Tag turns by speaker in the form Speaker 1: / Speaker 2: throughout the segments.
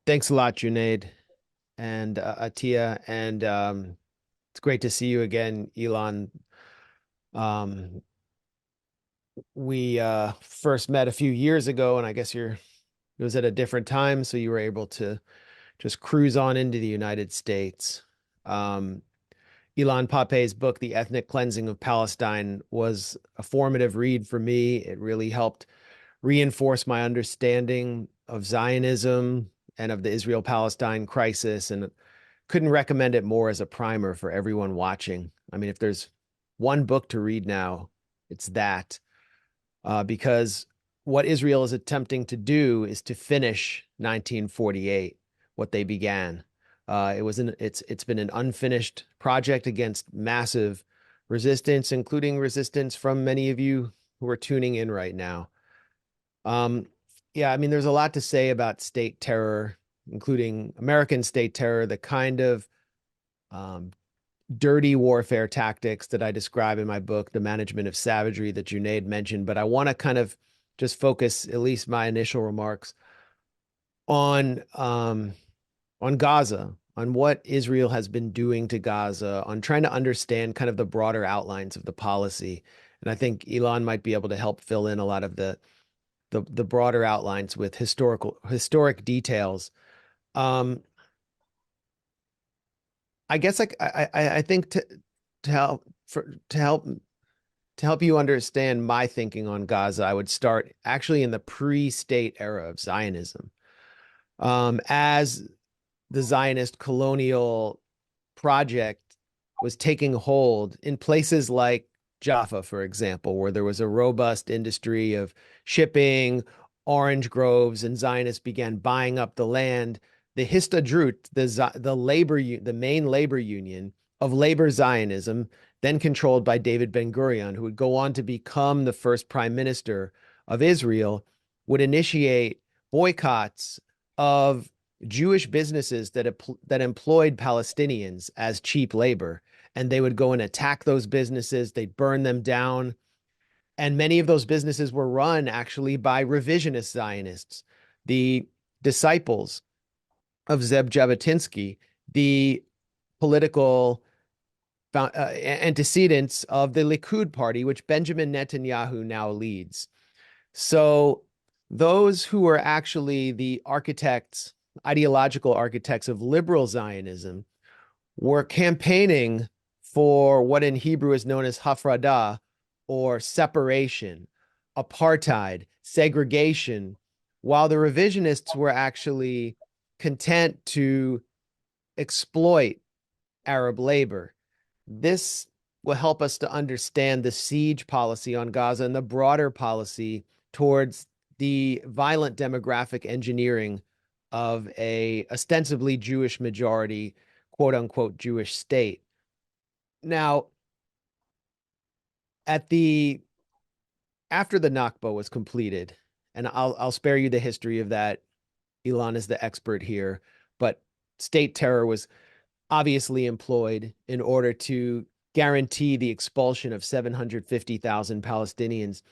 Speaker 1: Thanks a lot, Junaid and Atia, and it's great to see you again, Elon. Um, we first met a few years ago, and I guess it was at a different time, so you were able to just cruise on into the United States. Um, Ilan Pappe's book, The Ethnic Cleansing of Palestine, was a formative read for me. It really helped reinforce my understanding of Zionism and of the Israel-Palestine crisis, and couldn't recommend it more as a primer for everyone watching. I mean, if there's one book to read now, it's that, because what Israel is attempting to do is to finish 1948, what they began. It's been an unfinished project against massive resistance, including resistance from many of you who are tuning in right now. Um, yeah, I mean, there's a lot to say about state terror, including American state terror, the kind of um, dirty warfare tactics that I describe in my book, The Management of Savagery, that Junaid mentioned. But I want to kind of just focus, at least my initial remarks, on Gaza, on what Israel has been doing to Gaza, on trying to understand kind of the broader outlines of the policy. And I think Elon might be able to help fill in a lot of the broader outlines with historic details. Um, I guess I think to help for to help you understand my thinking on Gaza, I would start actually in the pre-state era of Zionism. As the Zionist colonial project was taking hold in places like Jaffa, for example, where there was a robust industry of shipping, orange groves, and Zionists began buying up the land. The Histadrut, the main labor union of labor Zionism, then controlled by David Ben-Gurion, who would go on to become the first prime minister of Israel, would initiate boycotts of Jewish businesses that employed Palestinians as cheap labor, and they would go and attack those businesses. They'd burn them down, and many of those businesses were run actually by revisionist Zionists, the disciples of Zeb Jabotinsky, the political antecedents of the Likud party, which Benjamin Netanyahu now leads. So those who were actually the architects, ideological architects of liberal Zionism, were campaigning for what in Hebrew is known as hafradah, or separation, apartheid, segregation, while the revisionists were actually content to exploit Arab labor. This will help us to understand the siege policy on Gaza and the broader policy towards the violent demographic engineering of a ostensibly Jewish majority, quote unquote, Jewish state. Now, at the after the Nakba was completed, and I'll spare you the history of that. Elon is the expert here, but state terror was obviously employed in order to guarantee the expulsion of 750,000 Palestinians.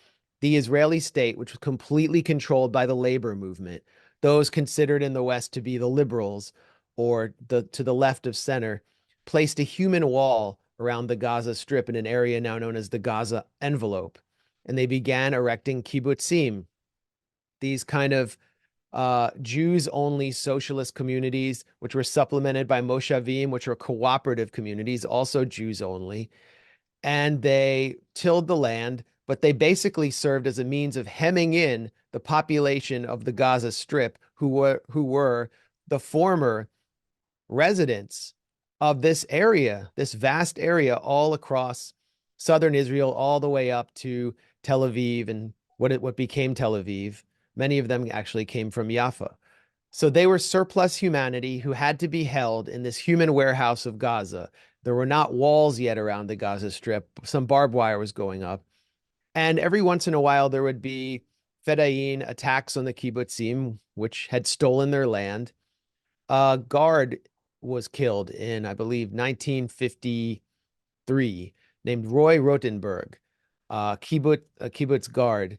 Speaker 1: The Israeli state, which was completely controlled by the labor movement, those considered in the West to be the liberals or to the left of center, placed a human wall around the Gaza Strip in an area now known as the Gaza envelope. And they began erecting kibbutzim, these kind of Jews only socialist communities, which were supplemented by moshavim, which were cooperative communities, also Jews only. And they tilled the land, but they basically served as a means of hemming in the population of the Gaza Strip, who were the former residents of this area, this vast area all across southern Israel, all the way up to Tel Aviv and what became Tel Aviv. Many of them actually came from Jaffa. So they were surplus humanity who had to be held in this human warehouse of Gaza. There were not walls yet around the Gaza Strip. Some barbed wire was going up. And every once in a while, there would be Fedayeen attacks on the kibbutzim, which had stolen their land. A guard was killed in, I believe, 1953, named Roy Rotenberg, a kibbutz guard.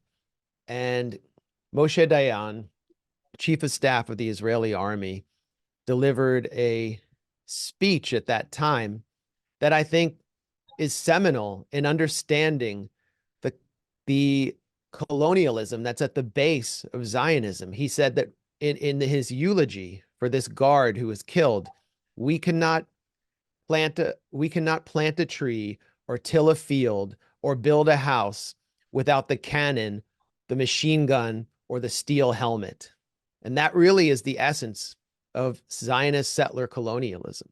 Speaker 1: And Moshe Dayan chief of staff of the Israeli army, delivered a speech at that time that I think is seminal in understanding the colonialism that's at the base of Zionism. He said that in his eulogy for this guard who was killed, we cannot plant a tree or till a field or build a house without the cannon, the machine gun, or the steel helmet. And that really is the essence of Zionist settler colonialism.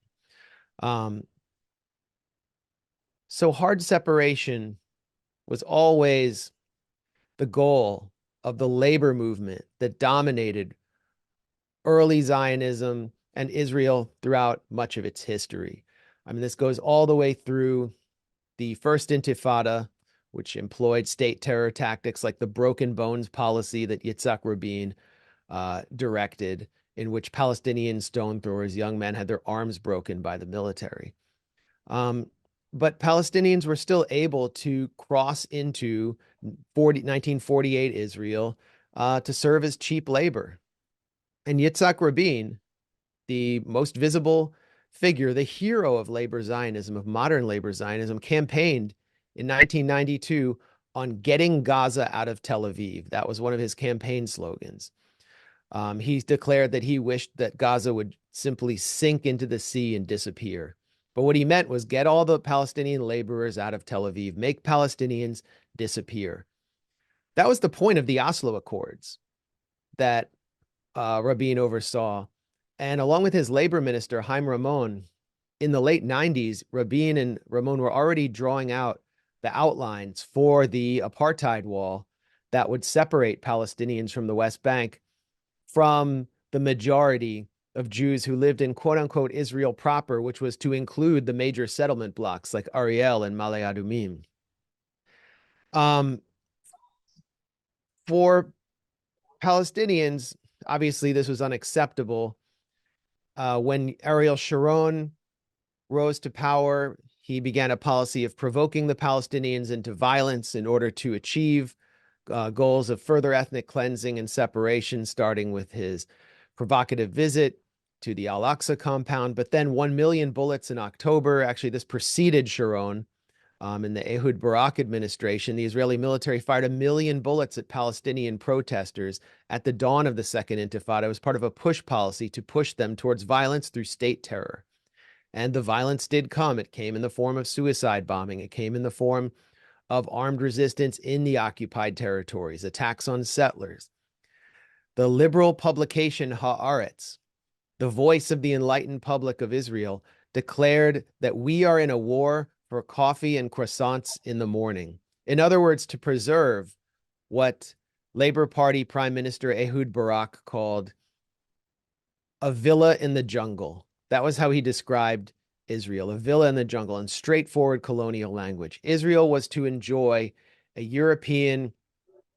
Speaker 1: So hard separation was always the goal of the labor movement that dominated early Zionism and Israel throughout much of its history. I mean, this goes all the way through the First Intifada, which employed state terror tactics like the broken bones policy that Yitzhak Rabin directed, in which Palestinian stone throwers, young men, had their arms broken by the military. But Palestinians were still able to cross into 1948 Israel to serve as cheap labor. And Yitzhak Rabin, the most visible figure, the hero of labor Zionism, of modern labor Zionism, campaigned in 1992 on getting Gaza out of Tel Aviv. That was one of his campaign slogans. He declared that he wished that Gaza would simply sink into the sea and disappear. But what he meant was get all the Palestinian laborers out of Tel Aviv, make Palestinians disappear. That was the point of the Oslo Accords that Rabin oversaw. And along with his labor minister, Haim Ramon, in the late 90s, Rabin and Ramon were already drawing out the outlines for the apartheid wall that would separate Palestinians from the West Bank from the majority of Jews who lived in quote unquote Israel proper, which was to include the major settlement blocks like Ariel and Male Adumim. For Palestinians, obviously this was unacceptable. When Ariel Sharon rose to power, he began a policy of provoking the Palestinians into violence in order to achieve goals of further ethnic cleansing and separation, starting with his provocative visit to the Al-Aqsa compound, but then 1 million bullets in October. Actually, this preceded Sharon. In the Ehud Barak administration, the Israeli military fired 1 million bullets at Palestinian protesters at the dawn of the Second Intifada. It was part of a push policy to push them towards violence through state terror. And the violence did come. It came in the form of suicide bombing. It came in the form of armed resistance in the occupied territories, attacks on settlers. The liberal publication Haaretz, the voice of the enlightened public of Israel, declared that we are in a war for coffee and croissants in the morning. In other words, to preserve what Labor Party Prime Minister Ehud Barak called a villa in the jungle. That was how he described Israel, a villa in the jungle, in straightforward colonial language. Israel was to enjoy a European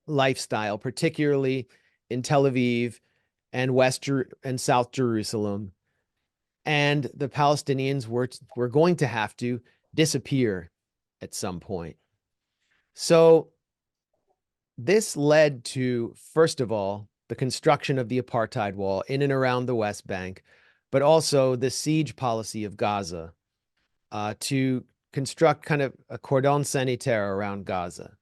Speaker 1: lifestyle, particularly in Tel Aviv and and South Jerusalem. And the Palestinians were going to have to disappear at some point. So this led to, first of all, the construction of the apartheid wall in and around the West Bank, but also the siege policy of Gaza to construct kind of a cordon sanitaire around Gaza.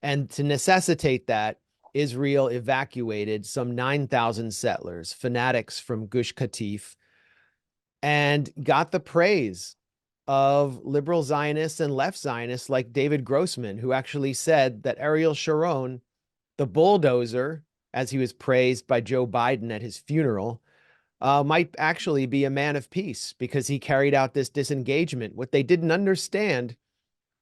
Speaker 1: And to necessitate that, Israel evacuated some 9,000 settlers, fanatics from Gush Katif, and got the praise of liberal Zionists and left Zionists like David Grossman, who actually said that Ariel Sharon, the bulldozer, as he was praised by Joe Biden at his funeral, might actually be a man of peace because he carried out this disengagement. What they didn't understand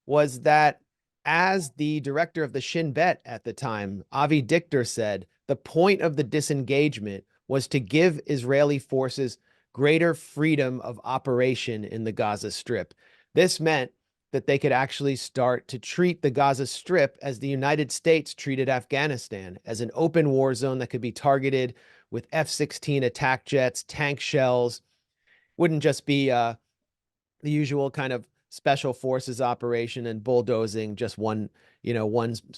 Speaker 1: was that, as the director of the Shin Bet at the time, Avi Dichter, said, the point of the disengagement was to give Israeli forces greater freedom of operation in the Gaza Strip. This meant that they could actually start to treat the Gaza Strip as the United States treated Afghanistan, as an open war zone that could be targeted with F-16 attack jets, tank shells. Wouldn't just be the usual kind of special forces operation and bulldozing just one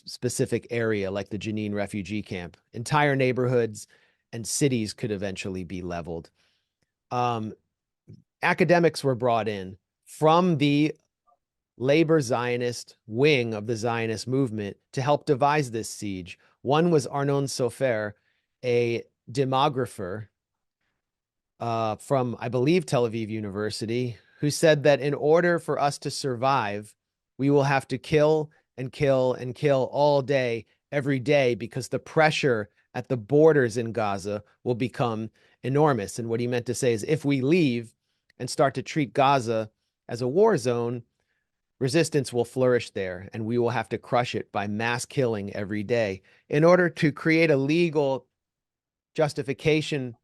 Speaker 1: specific area like the Jenin refugee camp. Entire neighborhoods and cities could eventually be leveled. Academics were brought in from the labor Zionist wing of the Zionist movement to help devise this siege. One was Arnon Sofer, a demographer from, I believe, Tel Aviv University, who said that in order for us to survive, we will have to kill and kill and kill all day, every day, because the pressure at the borders in Gaza will become enormous. And what he meant to say is if we leave and start to treat Gaza as a war zone, resistance will flourish there, and we will have to crush it by mass killing every day. In order to create a legal justification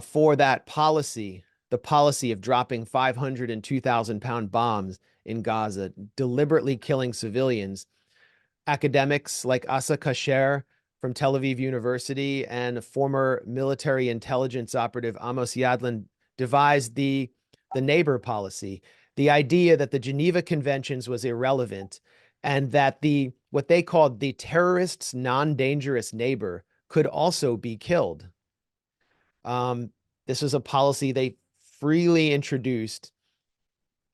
Speaker 1: for that policy, the policy of dropping 500 and 2,000-pound bombs in Gaza, deliberately killing civilians, academics like Asa Kasher from Tel Aviv University and former military intelligence operative Amos Yadlin devised the neighbor policy, the idea that the Geneva Conventions was irrelevant and that what they called the terrorist's non-dangerous neighbor could also be killed. This was a policy they freely introduced,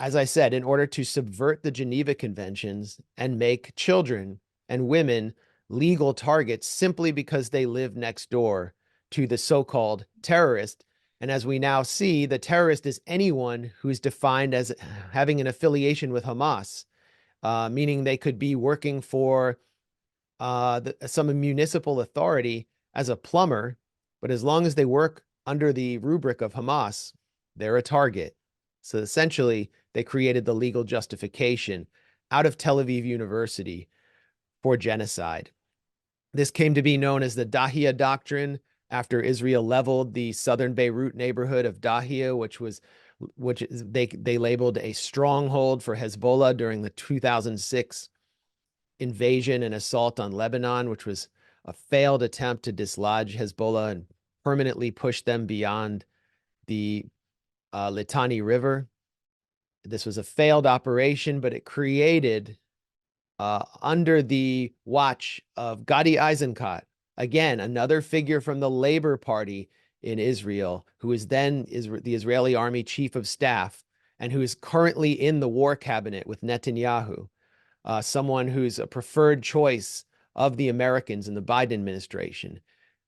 Speaker 1: as I said, in order to subvert the Geneva Conventions and make children and women legal targets simply because they live next door to the so-called terrorist. And as we now see, the terrorist is anyone who is defined as having an affiliation with Hamas, meaning they could be working for some municipal authority as a plumber, but as long as they work under the rubric of Hamas, they're a target. So essentially, they created the legal justification out of Tel Aviv University for genocide. This came to be known as the Dahia Doctrine after Israel leveled the southern Beirut neighborhood of Dahia, which they labeled a stronghold for Hezbollah during the 2006 invasion and assault on Lebanon, which was a failed attempt to dislodge Hezbollah and permanently push them beyond the Litani River. This was a failed operation, but it created, under the watch of Gadi Eisenkot, again, another figure from the Labor Party in Israel, who is then the Israeli Army Chief of Staff and who is currently in the war cabinet with Netanyahu, someone who's a preferred choice of the Americans in the Biden administration.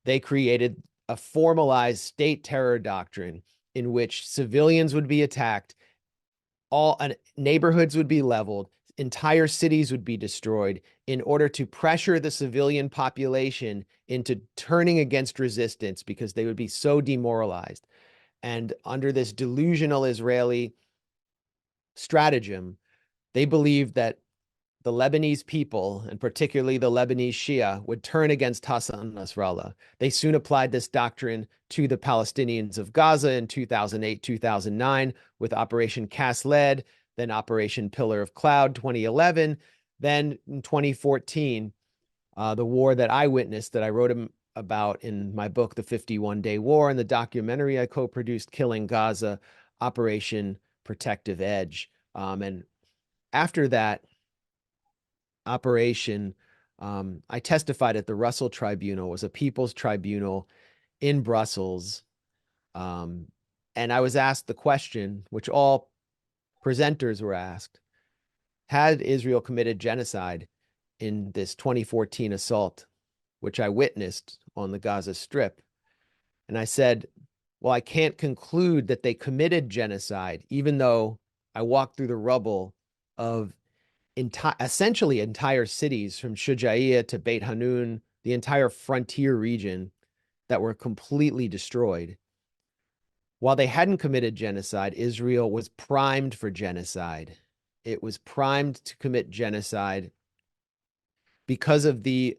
Speaker 1: They created a formalized state terror doctrine in which civilians would be attacked, neighborhoods would be leveled, entire cities would be destroyed in order to pressure the civilian population into turning against resistance because they would be so demoralized. And under this delusional Israeli stratagem, they believed that the Lebanese people, and particularly the Lebanese Shia, would turn against Hassan Nasrallah. They soon applied this doctrine to the Palestinians of Gaza in 2008, 2009, with Operation Cast Lead, then Operation Pillar of Cloud 2011, then in 2014, the war that I witnessed, that I wrote about in my book, The 51-Day War, and the documentary I co-produced, Killing Gaza, Operation Protective Edge. And after that operation, I testified at the Russell Tribunal. It was a people's tribunal in Brussels. And I was asked the question, which all presenters were asked: had Israel committed genocide in this 2014 assault, which I witnessed on the Gaza Strip? And I said, well, I can't conclude that they committed genocide, even though I walked through the rubble of essentially entire cities from Shujaiya to Beit Hanun, the entire frontier region, that were completely destroyed. While they hadn't committed genocide, Israel was primed for genocide. It was primed to commit genocide because of it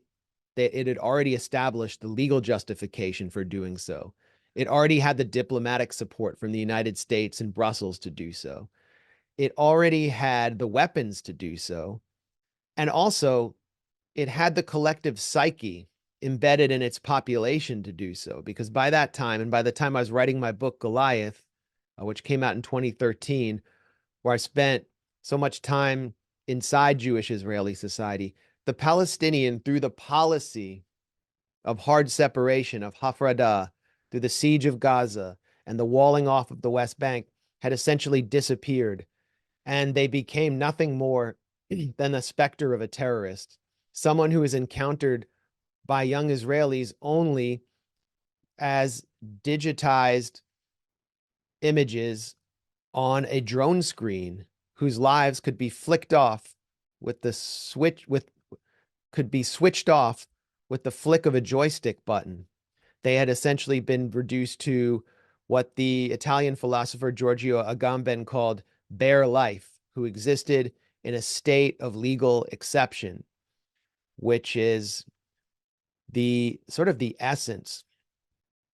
Speaker 1: had already established the legal justification for doing so. It already had the diplomatic support from the United States and Brussels to do so. It already had the weapons to do so. And also, it had the collective psyche embedded in its population to do so. Because by that time, and by the time I was writing my book, Goliath, which came out in 2013, where I spent so much time inside Jewish Israeli society, the Palestinian, through the policy of hard separation, of Hafradah, through the siege of Gaza and the walling off of the West Bank had essentially disappeared, and they became nothing more than the specter of a terrorist, someone who is encountered by young Israelis only as digitized images on a drone screen whose lives could be flicked off with the switch with could be switched off with the flick of a joystick button. They had essentially been reduced to what the Italian philosopher Giorgio Agamben called bare life, who existed in a state of legal exception, which is the sort of the essence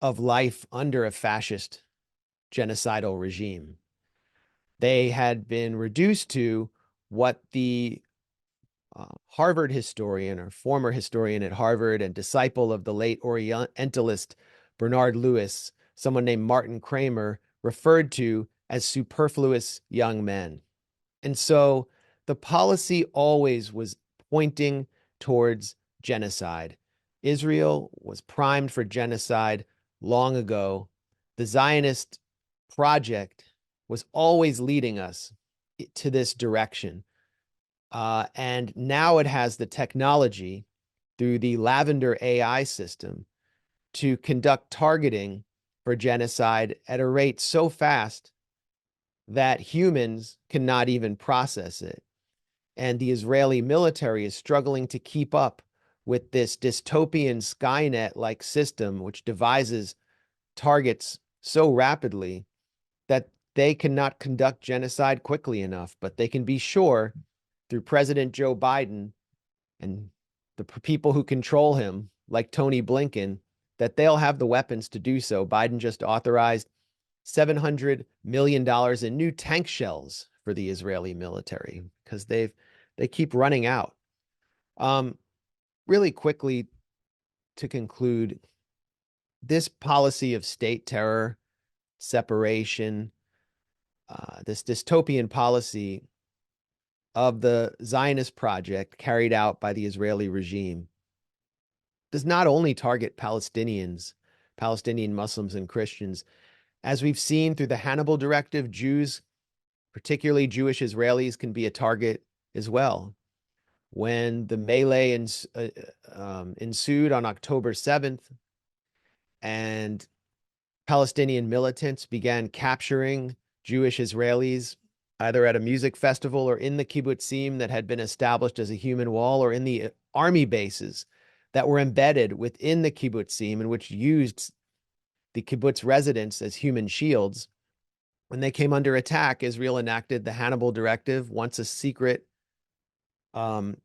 Speaker 1: of life under a fascist genocidal regime. They had been reduced to what the Harvard historian or former historian at Harvard and disciple of the late Orientalist Bernard Lewis, someone named Martin Kramer, referred to as superfluous young men. And so the policy always was pointing towards genocide. Israel was primed for genocide long ago. The Zionist project was always leading us to this direction. And now it has the technology through the Lavender AI system to conduct targeting for genocide at a rate so fast that humans cannot even process it. And the Israeli military is struggling to keep up with this dystopian Skynet-like system, which devises targets so rapidly that they cannot conduct genocide quickly enough. But they can be sure, through President Joe Biden and the people who control him, like Tony Blinken, that they'll have the weapons to do so. Biden just authorized $700 million in new tank shells for the Israeli military because they keep running out. Really quickly, to conclude, this policy of state terror, separation, this dystopian policy of the Zionist project carried out by the Israeli regime does not only target Palestinians, Palestinian Muslims and Christians. As we've seen through the Hannibal Directive, Jews, particularly Jewish Israelis, can be a target as well. When the melee ensued on October 7th and Palestinian militants began capturing Jewish Israelis, either at a music festival or in the kibbutzim that had been established as a human wall, or in the army bases that were embedded within the kibbutzim and which used the kibbutz residents as human shields. When they came under attack, Israel enacted the Hannibal Directive, once a secret and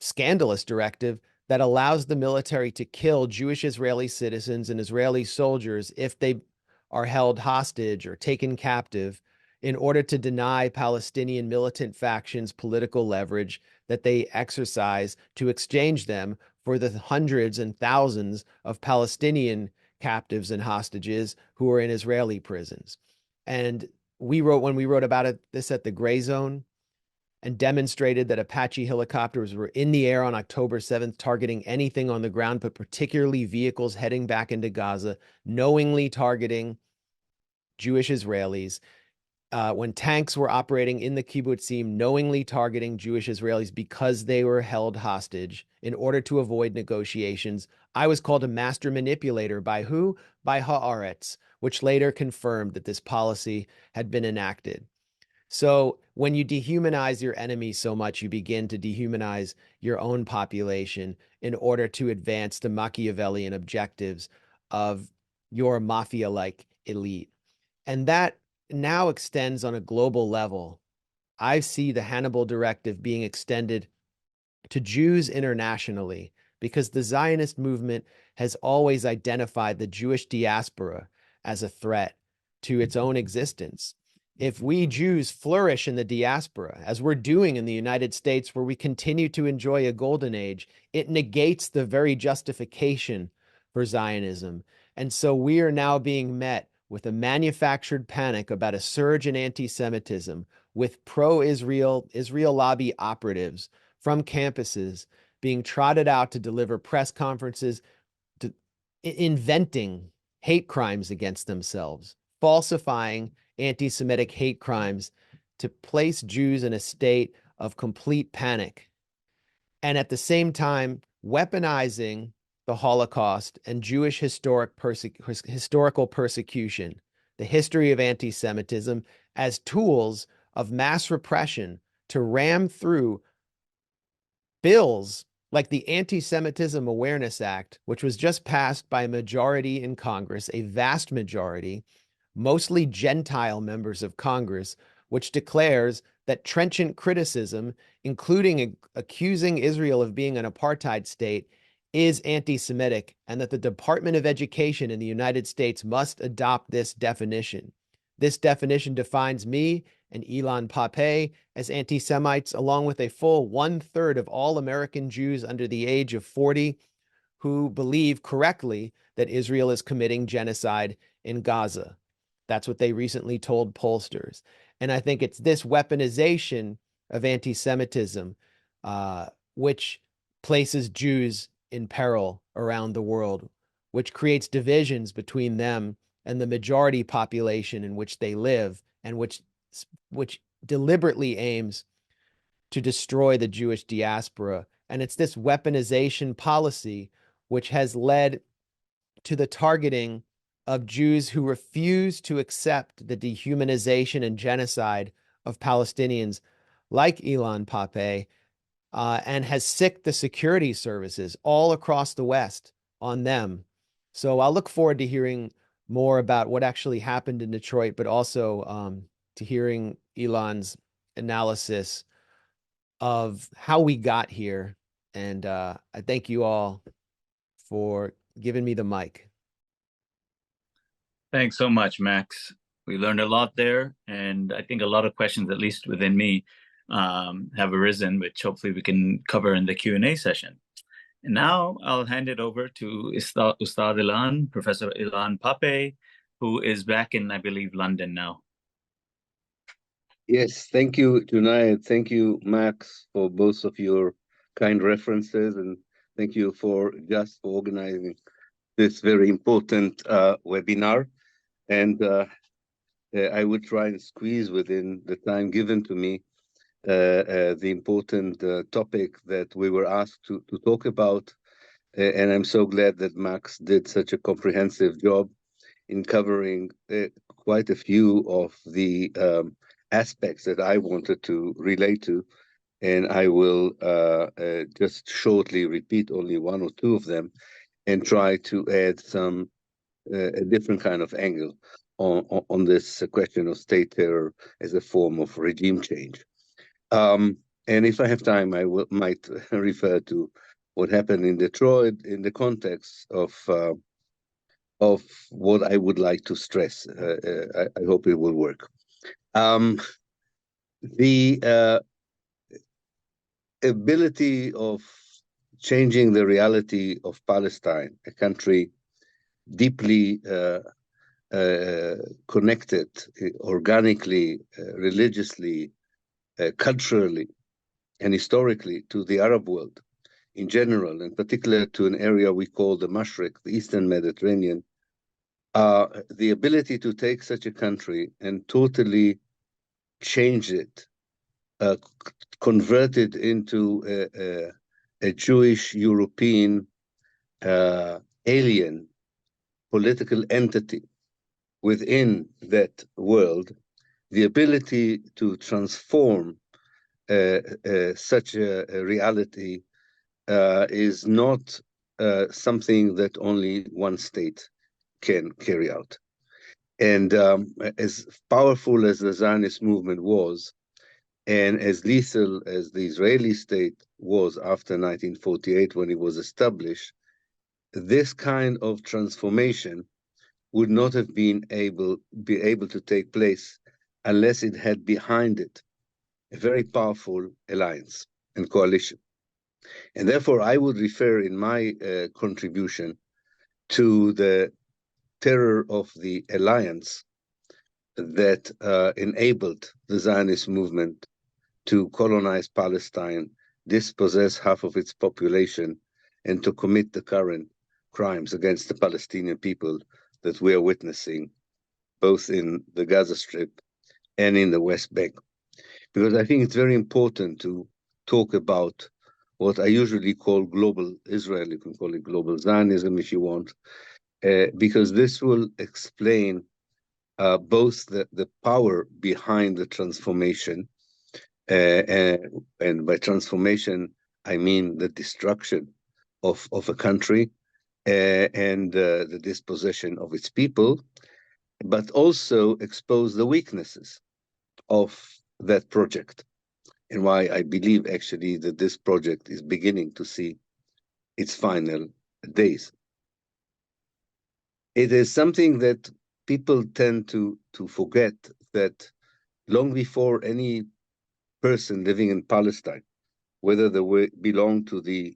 Speaker 1: scandalous directive that allows the military to kill Jewish Israeli citizens and Israeli soldiers if they are held hostage or taken captive, in order to deny Palestinian militant factions political leverage that they exercise to exchange them for the hundreds and thousands of Palestinian captives and hostages who are in Israeli prisons. And when we wrote about this at the Grayzone, and demonstrated that Apache helicopters were in the air on October 7th, targeting anything on the ground, but particularly vehicles heading back into Gaza, knowingly targeting Jewish Israelis. When tanks were operating in the kibbutzim, knowingly targeting Jewish Israelis because they were held hostage in order to avoid negotiations. I was called a master manipulator by who? By Haaretz, which later confirmed that this policy had been enacted. So when you dehumanize your enemy so much, you begin to dehumanize your own population in order to advance the Machiavellian objectives of your mafia-like elite. And that now extends on a global level. I see the Hannibal Directive being extended to Jews internationally because the Zionist movement has always identified the Jewish diaspora as a threat to its own existence. If we Jews flourish in the diaspora, as we're doing in the United States, where we continue to enjoy a golden age, it negates the very justification for Zionism. And so we are now being met with a manufactured panic about a surge in anti-Semitism, with pro-Israel, Israel lobby operatives from campuses being trotted out to deliver press conferences, inventing hate crimes against themselves, falsifying anti-Semitic hate crimes to place Jews in a state of complete panic, and at the same time weaponizing the Holocaust and Jewish historical persecution, the history of anti-Semitism, as tools of mass repression to ram through bills like the Anti-Semitism Awareness Act, which was just passed by a majority in Congress, a vast majority, mostly Gentile members of Congress, which declares that trenchant criticism, including accusing Israel of being an apartheid state, is anti-Semitic, and that the Department of Education in the United States must adopt this definition. This definition defines me and Ilan Pappe as anti-Semites, along with a full 1/3 of all American Jews under the age of 40 who believe correctly that Israel is committing genocide in Gaza. That's what they recently told pollsters. And I think it's this weaponization of anti-Semitism which places Jews in peril around the world, which creates divisions between them and the majority population in which they live, and which deliberately aims to destroy the Jewish diaspora. And it's this weaponization policy which has led to the targeting of Jews who refuse to accept the dehumanization and genocide of Palestinians, like Ilan Pappe, and has sicked the security services all across the West on them. So I'll look forward to hearing more about what actually happened in Detroit, but also to hearing Ilan's analysis of how we got here. And I thank you all for giving me the mic.
Speaker 2: Thanks so much, Max. We learned a lot there, and I think a lot of questions, at least within me, have arisen, which hopefully we can cover in the Q&A session. And now I'll hand it over to Ustad Ilan, Professor Ilan Pappe, who is back in, I believe, London now.
Speaker 3: Yes, thank you, Junai. Thank you, Max, for both of your kind references, and thank you for organizing this very important webinar. And I would try and squeeze within the time given to me the important topic that we were asked to talk about. And I'm so glad that Max did such a comprehensive job in covering quite a few of the aspects that I wanted to relate to. And I will just shortly repeat only one or two of them and try to add some a different kind of angle on this question of state terror as a form of regime change. And if I have time, I might refer to what happened in Detroit in the context of what I would like to stress. I hope it will work. The ability of changing the reality of Palestine, a country deeply connected organically, religiously, culturally, and historically to the Arab world in general, in particular to an area we call the Mashriq, the Eastern Mediterranean, the ability to take such a country and totally change it, convert it into a Jewish European alien political entity within that world, the ability to transform such a reality is not something that only one state can carry out. And as powerful as the Zionist movement was, and as lethal as the Israeli state was after 1948 when it was established, this kind of transformation would not have been able to take place unless it had behind it a very powerful alliance and coalition. And therefore, I would refer in my contribution to the terror of the alliance that enabled the Zionist movement to colonize Palestine dispossess half of its population and to commit the current crimes against the Palestinian people that we are witnessing, both in the Gaza Strip and in the West Bank. Because I think it's very important to talk about what I usually call global Israel. You can call it global Zionism if you want, because this will explain both the power behind the transformation, and by transformation, I mean the destruction of a country and the dispossession of its people, but also expose the weaknesses of that project, and why I believe actually that this project is beginning to see its final days. It is something that people tend to forget, that long before any person living in Palestine, whether they belong to the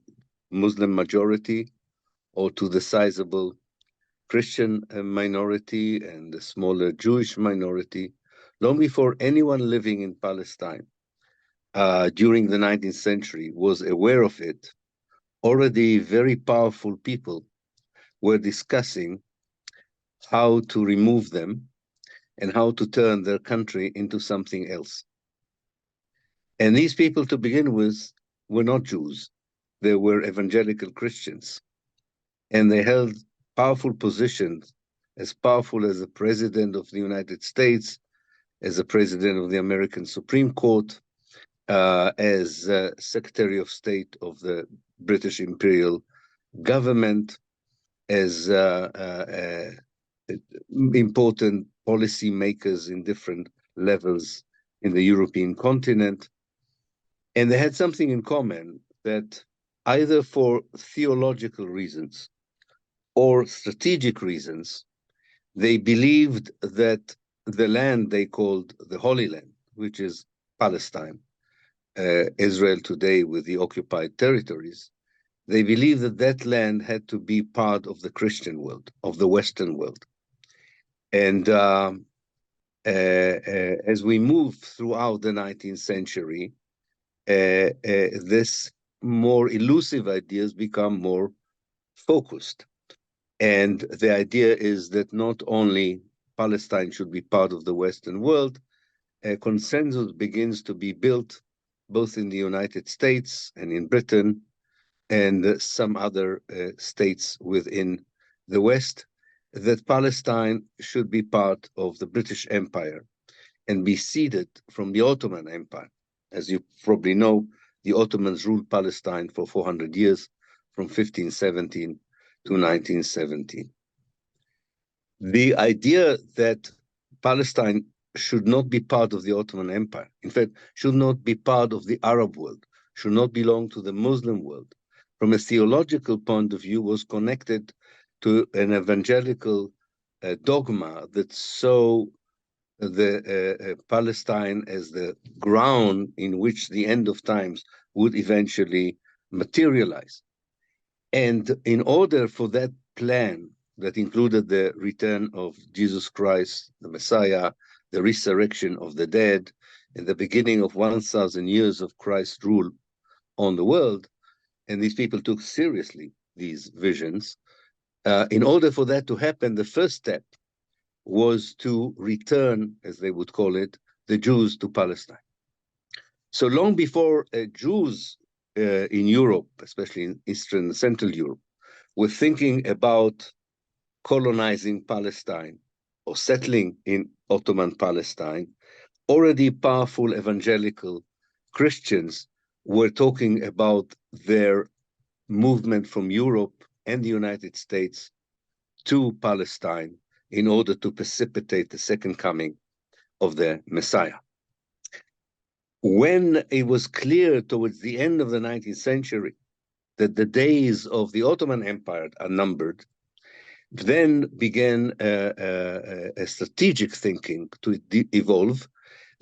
Speaker 3: Muslim majority or to the sizable Christian minority and the smaller Jewish minority, long before anyone living in Palestine during the 19th century was aware of it, already very powerful people were discussing how to remove them and how to turn their country into something else. And these people, to begin with, were not Jews. They were evangelical Christians. And they held powerful positions, as powerful as the President of the United States, as the President of the American Supreme Court, as Secretary of State of the British Imperial Government, as important policy makers in different levels in the European continent. And they had something in common, that either for theological reasons or strategic reasons, they believed that the land they called the Holy Land, which is Palestine, Israel today with the occupied territories, they believed that that land had to be part of the Christian world, of the Western world. And as we move throughout the 19th century, this more elusive ideas become more focused. And the idea is that not only Palestine should be part of the Western world, a consensus begins to be built both in the United States and in Britain and some other states within the West, that Palestine should be part of the British Empire and be ceded from the Ottoman Empire. As you probably know, the Ottomans ruled Palestine for 400 years, from 1517 to 1917. The idea that Palestine should not be part of the Ottoman Empire, in fact, should not be part of the Arab world, should not belong to the Muslim world, from a theological point of view, was connected to an evangelical dogma that saw the Palestine as the ground in which the end of times would eventually materialize. And in order for that plan that included the return of Jesus Christ, the Messiah, the resurrection of the dead, and the beginning of 1,000 years of Christ's rule on the world, and these people took seriously these visions, in order for that to happen, the first step was to return, as they would call it, the Jews to Palestine. So long before Jews in Europe, especially in Eastern and Central Europe, were thinking about colonizing Palestine or settling in Ottoman Palestine, already powerful evangelical Christians were talking about their movement from Europe and the United States to Palestine in order to precipitate the second coming of the Messiah. When it was clear towards the end of the 19th century that the days of the Ottoman Empire are numbered, then began a strategic thinking to evolve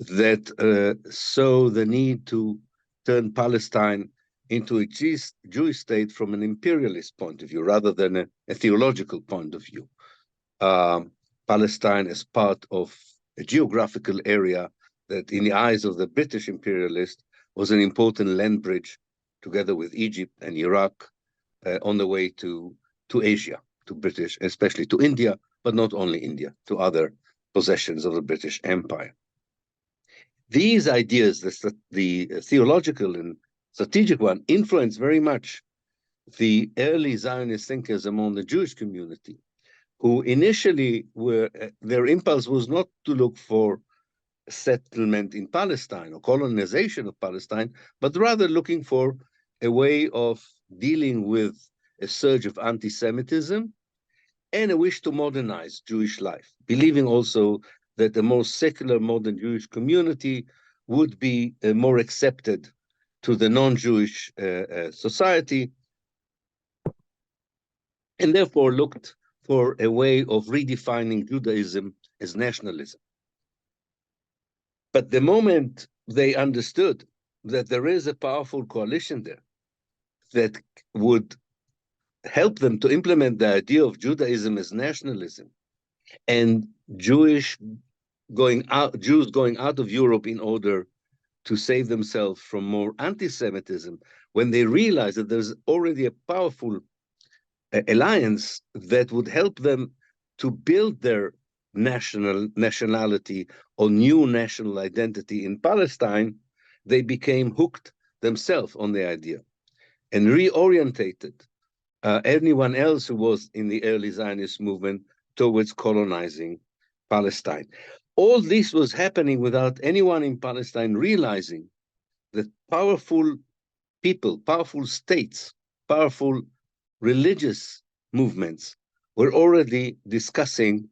Speaker 3: that saw the need to turn Palestine into a Jewish state from an imperialist point of view rather than a theological point of view. Palestine as part of a geographical area that in the eyes of the British imperialist was an important land bridge together with Egypt and Iraq, on the way to Asia, to British, especially to India, but not only India, to other possessions of the British Empire. These ideas, the theological and strategic one, influenced very much the early Zionist thinkers among the Jewish community, who initially were, their impulse was not to look for settlement in Palestine or colonization of Palestine, but rather looking for a way of dealing with a surge of anti-Semitism and a wish to modernize Jewish life, believing also that the more secular modern Jewish community would be more accepted to the non-Jewish society, and therefore looked for a way of redefining Judaism as nationalism. But the moment they understood that there is a powerful coalition there that would help them to implement the idea of Judaism as nationalism, and Jews going out of Europe in order to save themselves from more anti-Semitism, when they realized that there's already a powerful alliance that would help them to build their nationality or new national identity in Palestine, they became hooked themselves on the idea and reorientated anyone else who was in the early Zionist movement towards colonizing Palestine. All this was happening without anyone in Palestine realizing that powerful people, powerful states, powerful religious movements were already discussing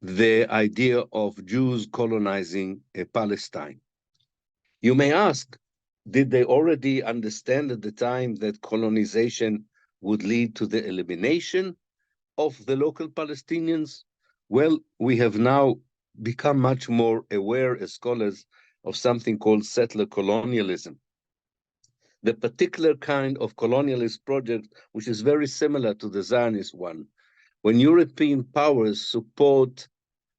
Speaker 3: the idea of Jews colonizing Palestine. You may ask, did they already understand at the time that colonization would lead to the elimination of the local Palestinians? Well, we have now become much more aware as scholars of something called settler colonialism, the particular kind of colonialist project which is very similar to the Zionist one, when European powers support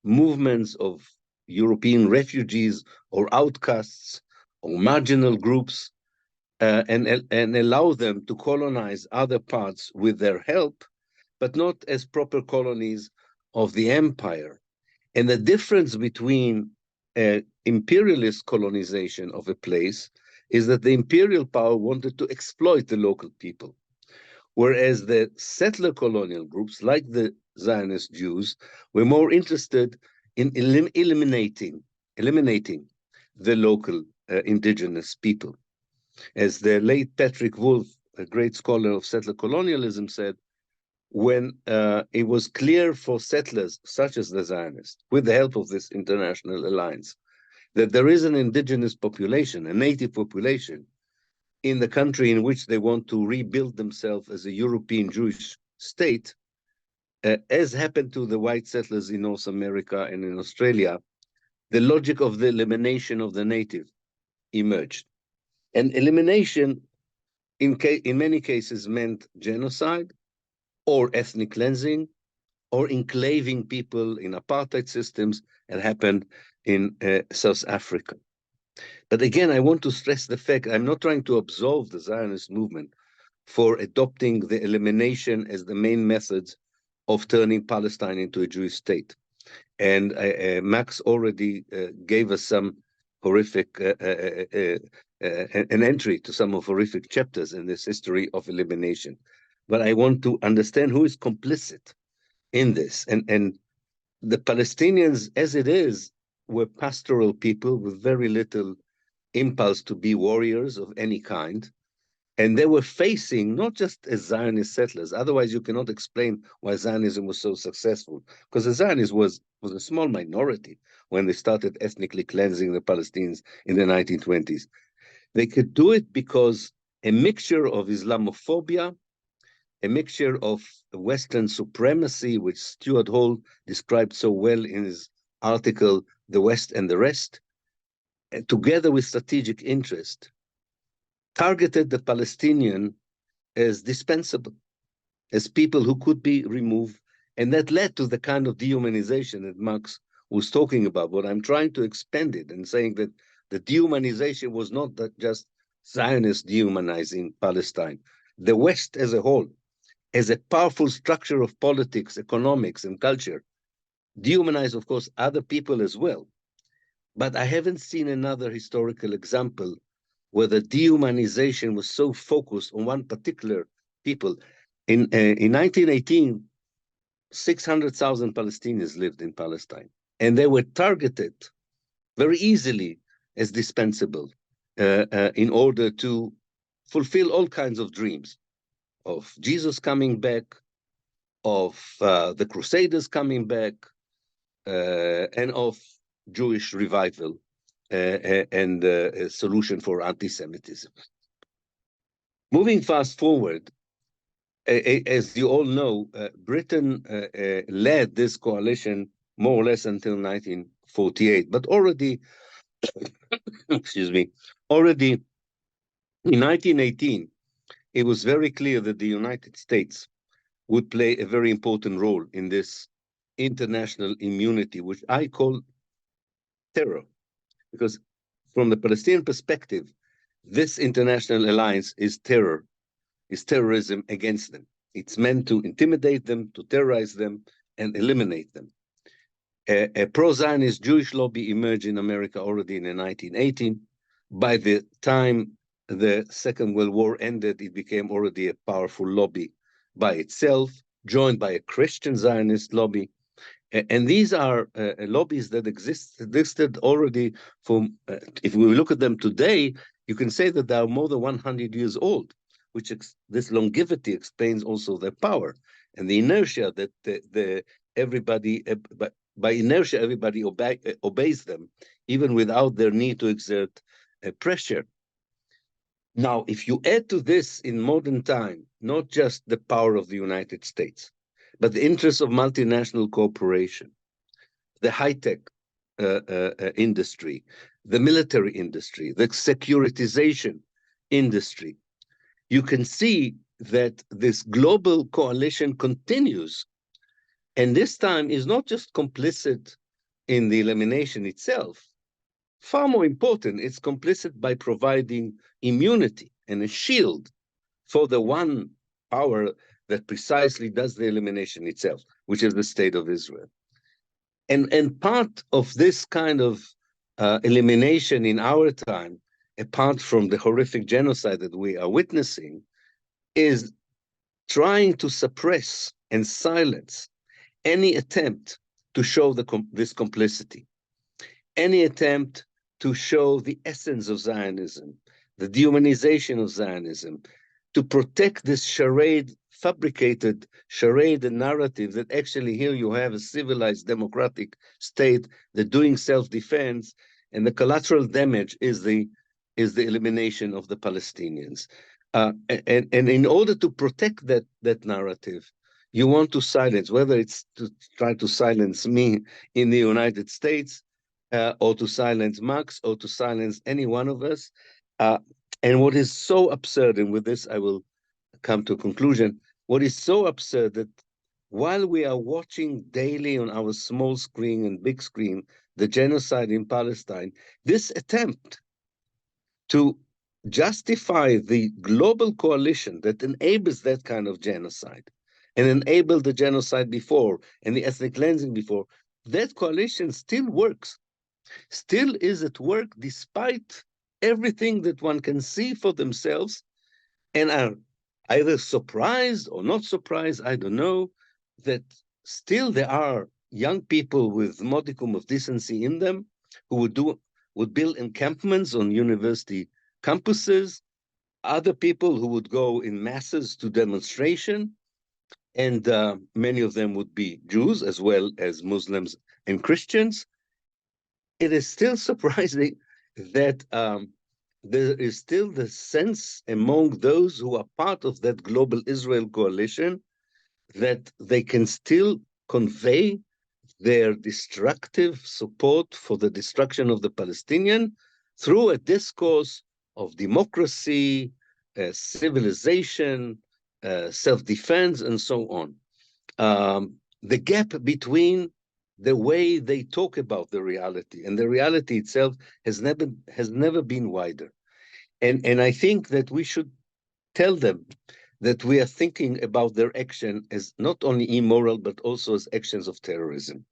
Speaker 3: movements of European refugees or outcasts or marginal groups and allow them to colonize other parts with their help, but not as proper colonies of the empire. And the difference between imperialist colonization of a place is that the imperial power wanted to exploit the local people, whereas the settler colonial groups, like the Zionist Jews, were more interested in eliminating the local indigenous people. As the late Patrick Wolf, a great scholar of settler colonialism, said, when it was clear for settlers such as the Zionists, with the help of this international alliance, that there is an indigenous population, a native population, in the country in which they want to rebuild themselves as a European Jewish state, as happened to the white settlers in North America and in Australia, the logic of the elimination of the native emerged. And elimination, in many cases, meant genocide, or ethnic cleansing, or enclaving people in apartheid systems. It happened in South Africa. But again, I want to stress the fact, I'm not trying to absolve the Zionist movement for adopting the elimination as the main methods of turning Palestine into a Jewish state. And Max already gave us some horrific, an entry to some of horrific chapters in this history of elimination. But I want to understand who is complicit in this. And the Palestinians, as it is, were pastoral people with very little impulse to be warriors of any kind. And they were facing not just as Zionist settlers, otherwise you cannot explain why Zionism was so successful, because the Zionists was a small minority when they started ethnically cleansing the Palestinians in the 1920s. They could do it because a mixture of Islamophobia, a mixture of Western supremacy, which Stuart Hall described so well in his article, The West and the Rest, together with strategic interest, targeted the Palestinian as dispensable, as people who could be removed. And that led to the kind of dehumanization that Marx was talking about. But I'm trying to expand it and saying that the dehumanization was not that just Zionists dehumanizing Palestine. The West as a whole, as a powerful structure of politics, economics, and culture, dehumanize, of course, other people as well. But I haven't seen another historical example where the dehumanization was so focused on one particular people. In 1918, 600,000 Palestinians lived in Palestine, and they were targeted very easily as dispensable in order to fulfill all kinds of dreams of Jesus coming back, of the Crusaders coming back, and of Jewish revival and a solution for anti-Semitism. Moving fast forward, as you all know, Britain led this coalition more or less until 1948, but already, excuse me, already in 1918, it was very clear that the United States would play a very important role in this international immunity, which I call terror, because from the Palestinian perspective, this international alliance is terror, is terrorism against them. It's meant to intimidate them, to terrorize them, and eliminate them. A pro-Zionist Jewish lobby emerged in America already in 1918. By the time the Second World War ended, it became already a powerful lobby by itself, joined by a Christian Zionist lobby. And these are lobbies that existed already from, if we look at them today, you can say that they are more than 100 years old, which this longevity explains also their power and the inertia that everybody, by inertia, everybody obeys them, even without their need to exert pressure. Now, if you add to this in modern time, not just the power of the United States, but the interests of multinational corporation, the high-tech industry, the military industry, the securitization industry, you can see that this global coalition continues, and this time is not just complicit in the elimination itself. Far more important, it's complicit by providing immunity and a shield for the one power that precisely does the elimination itself, which is the state of Israel. And part of this kind of elimination in our time, apart from the horrific genocide that we are witnessing, is trying to suppress and silence any attempt to show this complicity, any attempt to show the essence of Zionism, the dehumanization of Zionism, to protect this fabricated charade and narrative that actually here you have a civilized democratic state that doing self-defense, and the collateral damage is the elimination of the Palestinians. And in order to protect that narrative, you want to silence, whether it's to try to silence me in the United States, or to silence Max, or to silence any one of us. And what is so absurd, and with this I will come to a conclusion, what is so absurd that while we are watching daily on our small screen and big screen the genocide in Palestine, this attempt to justify the global coalition that enables that kind of genocide and enabled the genocide before and the ethnic cleansing before, that coalition still works, still is at work despite everything that one can see for themselves, and are either surprised or not surprised, I don't know, that still there are young people with modicum of decency in them who would build encampments on university campuses, other people who would go in masses to demonstration, and many of them would be Jews as well as Muslims and Christians. It is still surprising that there is still the sense among those who are part of that global Israel coalition that they can still convey their destructive support for the destruction of the Palestinian through a discourse of democracy, civilization, self-defense, and so on. The gap between the way they talk about the reality and the reality itself has never been wider. And I think that we should tell them that we are thinking about their action as not only immoral, but also as actions of terrorism.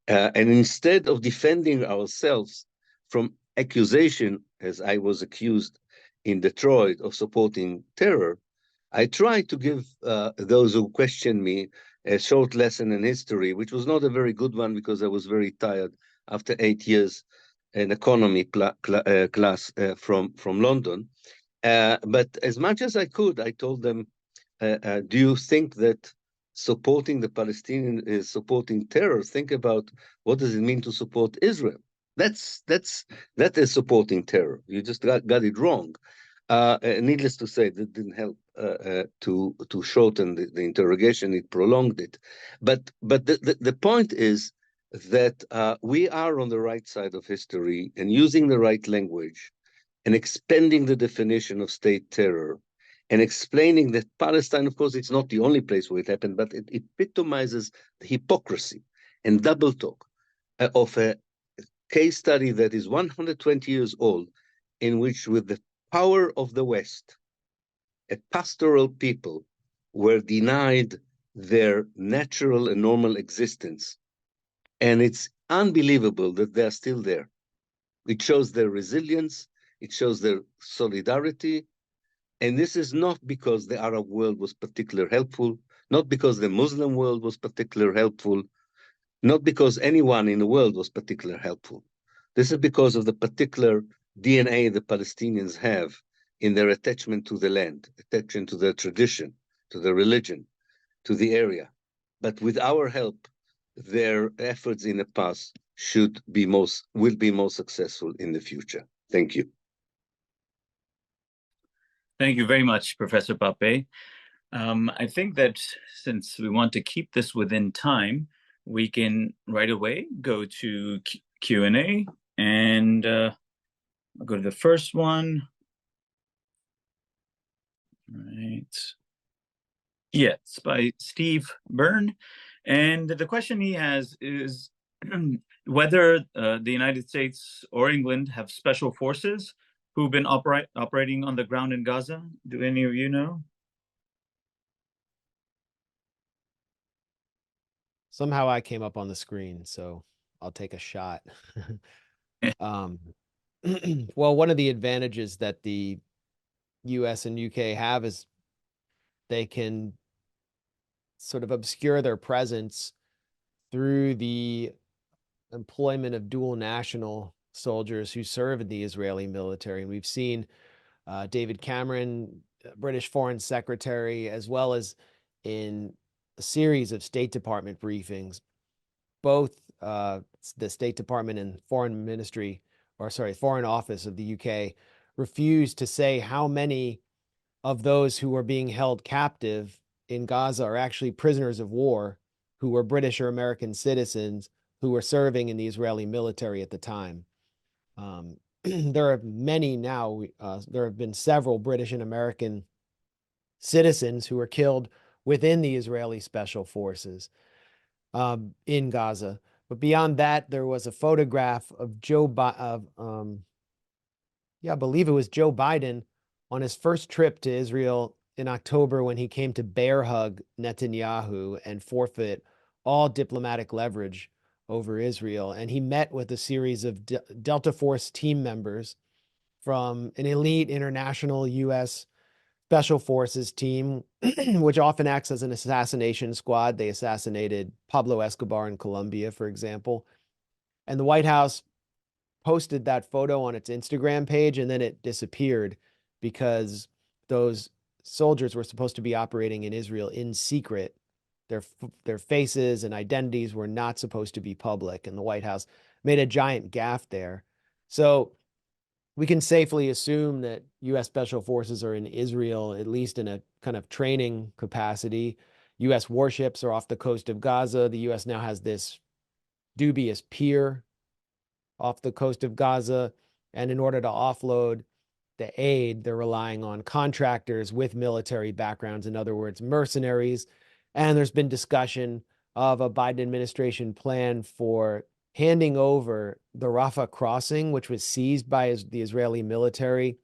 Speaker 3: And instead of defending ourselves from accusation, as I was accused in Detroit of supporting terror, I tried to give those who questioned me a short lesson in history, which was not a very good one because I was very tired after 8 years in economy class from London. But as much as I could, I told them, do you think that supporting the Palestinian is supporting terror? Think about what does it mean to support Israel? That is supporting terror. You just got it wrong. Needless to say, that didn't help to shorten the interrogation. It prolonged it. But the point is that we are on the right side of history and using the right language and expanding the definition of state terror and explaining that Palestine, of course, it's not the only place where it happened, but it epitomizes the hypocrisy and double talk of a case study that is 120 years old, in which, with the power of the West, a pastoral people were denied their natural and normal existence. And it's unbelievable that they're still there. It shows their resilience, it shows their solidarity. And this is not because the Arab world was particularly helpful, not because the Muslim world was particularly helpful, not because anyone in the world was particularly helpful. This is because of the particular DNA the Palestinians have in their attachment to the land, attachment to their tradition, to their religion, to the area. But with our help, their efforts in the past will be most successful in the future. Thank you.
Speaker 2: Thank you very much, Professor Pappe. I think that since we want to keep this within time, we can right away go to Q&A, and I'll go to the first one. Right. Yeah, it's by Steve Byrne. And the question he has is whether the United States or England have special forces who've been operating on the ground in Gaza. Do any of you know?
Speaker 1: Somehow I came up on the screen, so I'll take a shot. Well, one of the advantages that the US and UK have is they can sort of obscure their presence through the employment of dual national soldiers who serve in the Israeli military. And we've seen David Cameron, British Foreign Secretary, as well as in a series of State Department briefings, both the State Department and Foreign Office of the UK refused to say how many of those who were being held captive in Gaza are actually prisoners of war who were British or American citizens who were serving in the Israeli military at the time. There are many now. There have been several British and American citizens who were killed within the Israeli special forces in Gaza. But beyond that, there was a photograph of I believe it was Joe Biden on his first trip to Israel in October, when he came to bear hug Netanyahu and forfeit all diplomatic leverage over Israel. And he met with a series of Delta Force team members from an elite international U.S. Special Forces team, which often acts as an assassination squad. They assassinated Pablo Escobar in Colombia, for example. And the White House posted that photo on its Instagram page, and then it disappeared because those soldiers were supposed to be operating in Israel in secret. Their faces and identities were not supposed to be public, and the White House made a giant gaffe there. So we can safely assume that U.S. Special Forces are in Israel, at least in a kind of training capacity. U.S. warships are off the coast of Gaza. The U.S. now has this dubious pier off the coast of Gaza. And in order to offload the aid, they're relying on contractors with military backgrounds, in other words, mercenaries. And there's been discussion of a Biden administration plan for handing over the Rafah crossing, which was seized by the Israeli military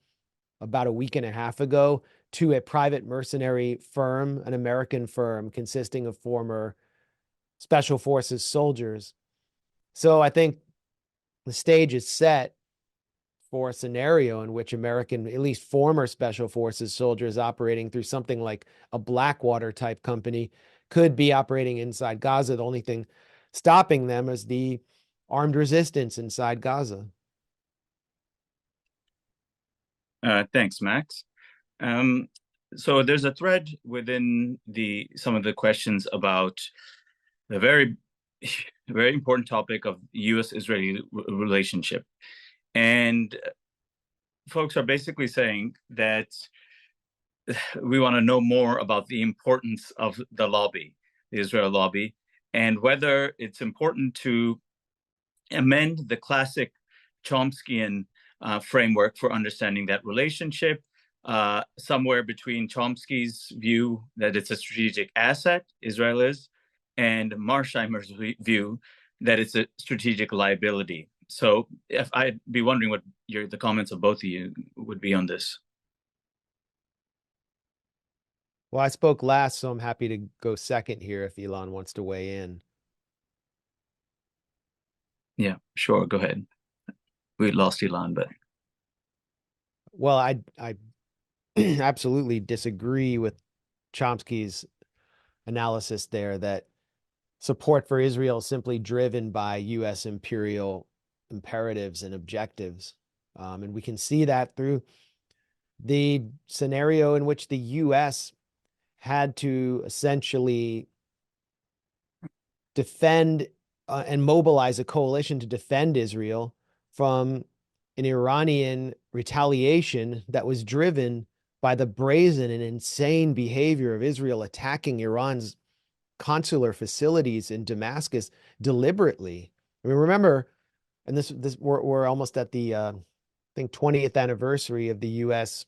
Speaker 1: about a week and a half ago to a private mercenary firm, an American firm consisting of former Special Forces soldiers. So I think the stage is set for a scenario in which American, at least former Special Forces soldiers operating through something like a Blackwater type company could be operating inside Gaza. The only thing stopping them is the armed resistance inside Gaza.
Speaker 2: Thanks, Max. So there's a thread within some of the questions about the very, very important topic of U.S.-Israeli relationship. And folks are basically saying that we want to know more about the importance of the lobby, the Israel lobby, and whether it's important to amend the classic Chomskyan framework for understanding that relationship, somewhere between Chomsky's view that it's a strategic asset, Israel is, and Marsheimer's view that it's a strategic liability. So if I'd be wondering what the comments of both of you would be on this.
Speaker 1: Well, I spoke last, so I'm happy to go second here if Ilan wants to weigh in.
Speaker 2: Yeah, sure. Go ahead. We lost Ilan, but
Speaker 1: well, I absolutely disagree with Chomsky's analysis there that support for Israel is simply driven by U.S. imperial imperatives and objectives. And we can see that through the scenario in which the U.S. had to essentially defend and mobilize a coalition to defend Israel from an Iranian retaliation that was driven by the brazen and insane behavior of Israel attacking Iran's consular facilities in Damascus deliberately. I mean, remember, and this we're almost at the I think 20th anniversary of the U.S.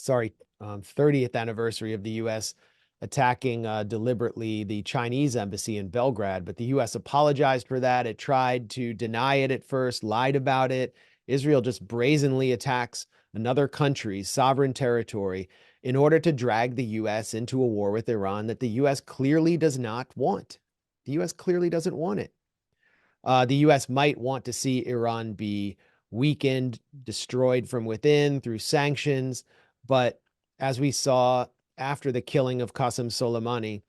Speaker 1: 30th anniversary of the U.S. attacking deliberately the Chinese embassy in Belgrade, but the U.S. apologized for that. It tried to deny it at first, lied about it. Israel just brazenly attacks another country's sovereign territory in order to drag the U.S. into a war with Iran that the U.S. clearly does not want. The U.S. clearly doesn't want it. The U.S. might want to see Iran be weakened, destroyed from within through sanctions, but as we saw after the killing of Qasem Soleimani,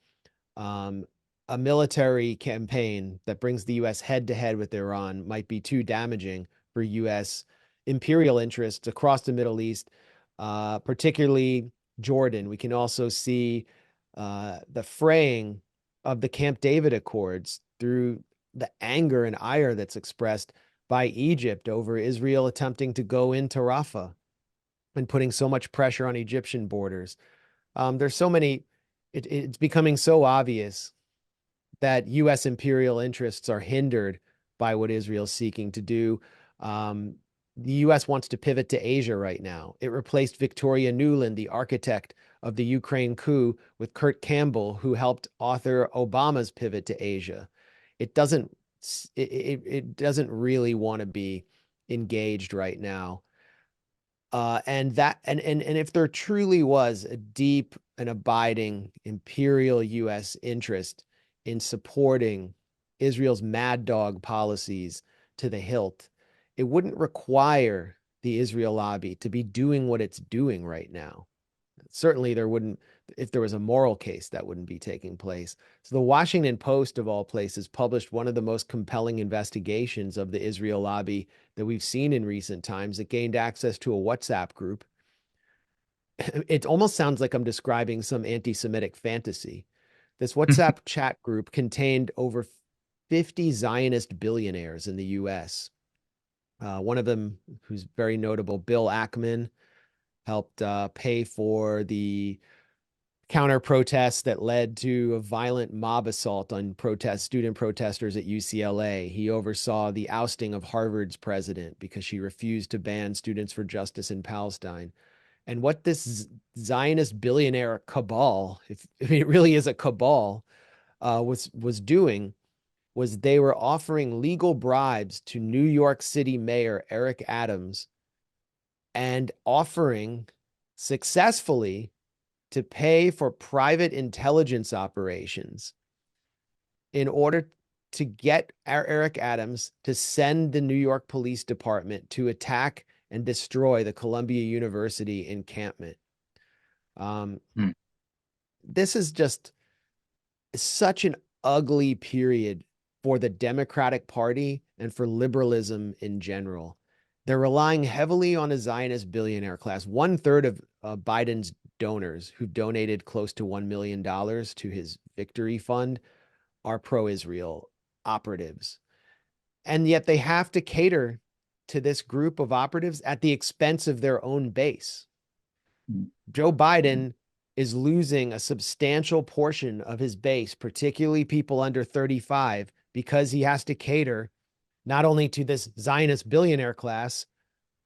Speaker 1: a military campaign that brings the U.S. head-to-head with Iran might be too damaging for U.S. imperial interests across the Middle East, particularly Jordan. We can also see the fraying of the Camp David Accords through the anger and ire that's expressed by Egypt over Israel attempting to go into Rafah and putting so much pressure on Egyptian borders. There's so many, it's becoming so obvious that U.S. imperial interests are hindered by what Israel's seeking to do. The U.S. wants to pivot to Asia right now. It replaced Victoria Nuland, the architect of the Ukraine coup, with Kurt Campbell, who helped author Obama's pivot to Asia. It doesn't really want to be engaged right now. And if there truly was a deep and abiding imperial U.S. interest in supporting Israel's mad dog policies to the hilt, it wouldn't require the Israel lobby to be doing what it's doing right now. Certainly there wouldn't, if there was a moral case, that wouldn't be taking place. So the Washington Post, of all places, published one of the most compelling investigations of the Israel lobby that we've seen in recent times. It gained access to a WhatsApp group. It almost sounds like I'm describing some anti-Semitic fantasy. This WhatsApp chat group contained over 50 Zionist billionaires in the U.S. One of them, who's very notable, Bill Ackman, helped pay for the counter protests that led to a violent mob assault on student protesters at UCLA. He oversaw the ousting of Harvard's president because she refused to ban Students for Justice in Palestine. And what this Zionist billionaire cabal, if it really is a cabal, was doing was they were offering legal bribes to New York City Mayor Eric Adams and offering successfully to pay for private intelligence operations in order to get Eric Adams to send the New York Police Department to attack and destroy the Columbia University encampment. This is just such an ugly period for the Democratic Party and for liberalism in general. They're relying heavily on a Zionist billionaire class. 1/3 of Biden's donors who donated close to $1 million to his victory fund are pro-Israel operatives. And yet they have to cater to this group of operatives at the expense of their own base. Joe Biden is losing a substantial portion of his base, particularly people under 35, because he has to cater not only to this Zionist billionaire class,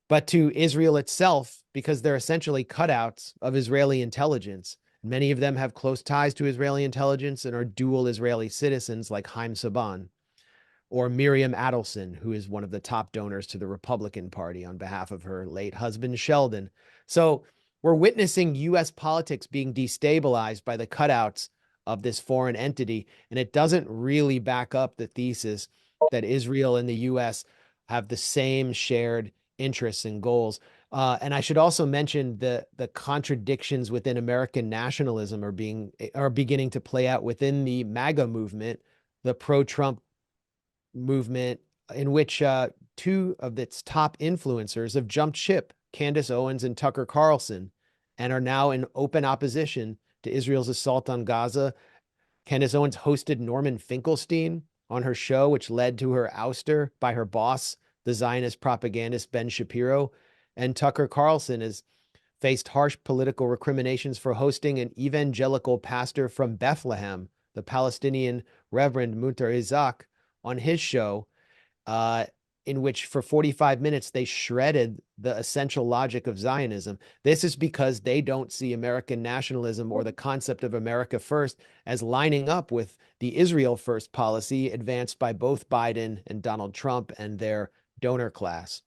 Speaker 1: but to Israel itself, because they're essentially cutouts of Israeli intelligence. Many of them have close ties to Israeli intelligence and are dual Israeli citizens, like Haim Saban or Miriam Adelson, who is one of the top donors to the Republican Party on behalf of her late husband, Sheldon. So we're witnessing U.S. politics being destabilized by the cutouts of this foreign entity, and it doesn't really back up the thesis that Israel and the U.S. have the same shared interests and goals. And I should also mention the contradictions within American nationalism are beginning to play out within the MAGA movement, the pro-Trump movement, in which two of its top influencers have jumped ship, Candace Owens and Tucker Carlson, and are now in open opposition to Israel's assault on Gaza. Candace Owens hosted Norman Finkelstein on her show, which led to her ouster by her boss, the Zionist propagandist Ben Shapiro. And Tucker Carlson has faced harsh political recriminations for hosting an evangelical pastor from Bethlehem, the Palestinian Reverend Muntar Isaac, on his show, in which for 45 minutes they shredded the essential logic of Zionism. This is because they don't see American nationalism or the concept of America first as lining up with the Israel first policy advanced by both Biden and Donald Trump and their donor class.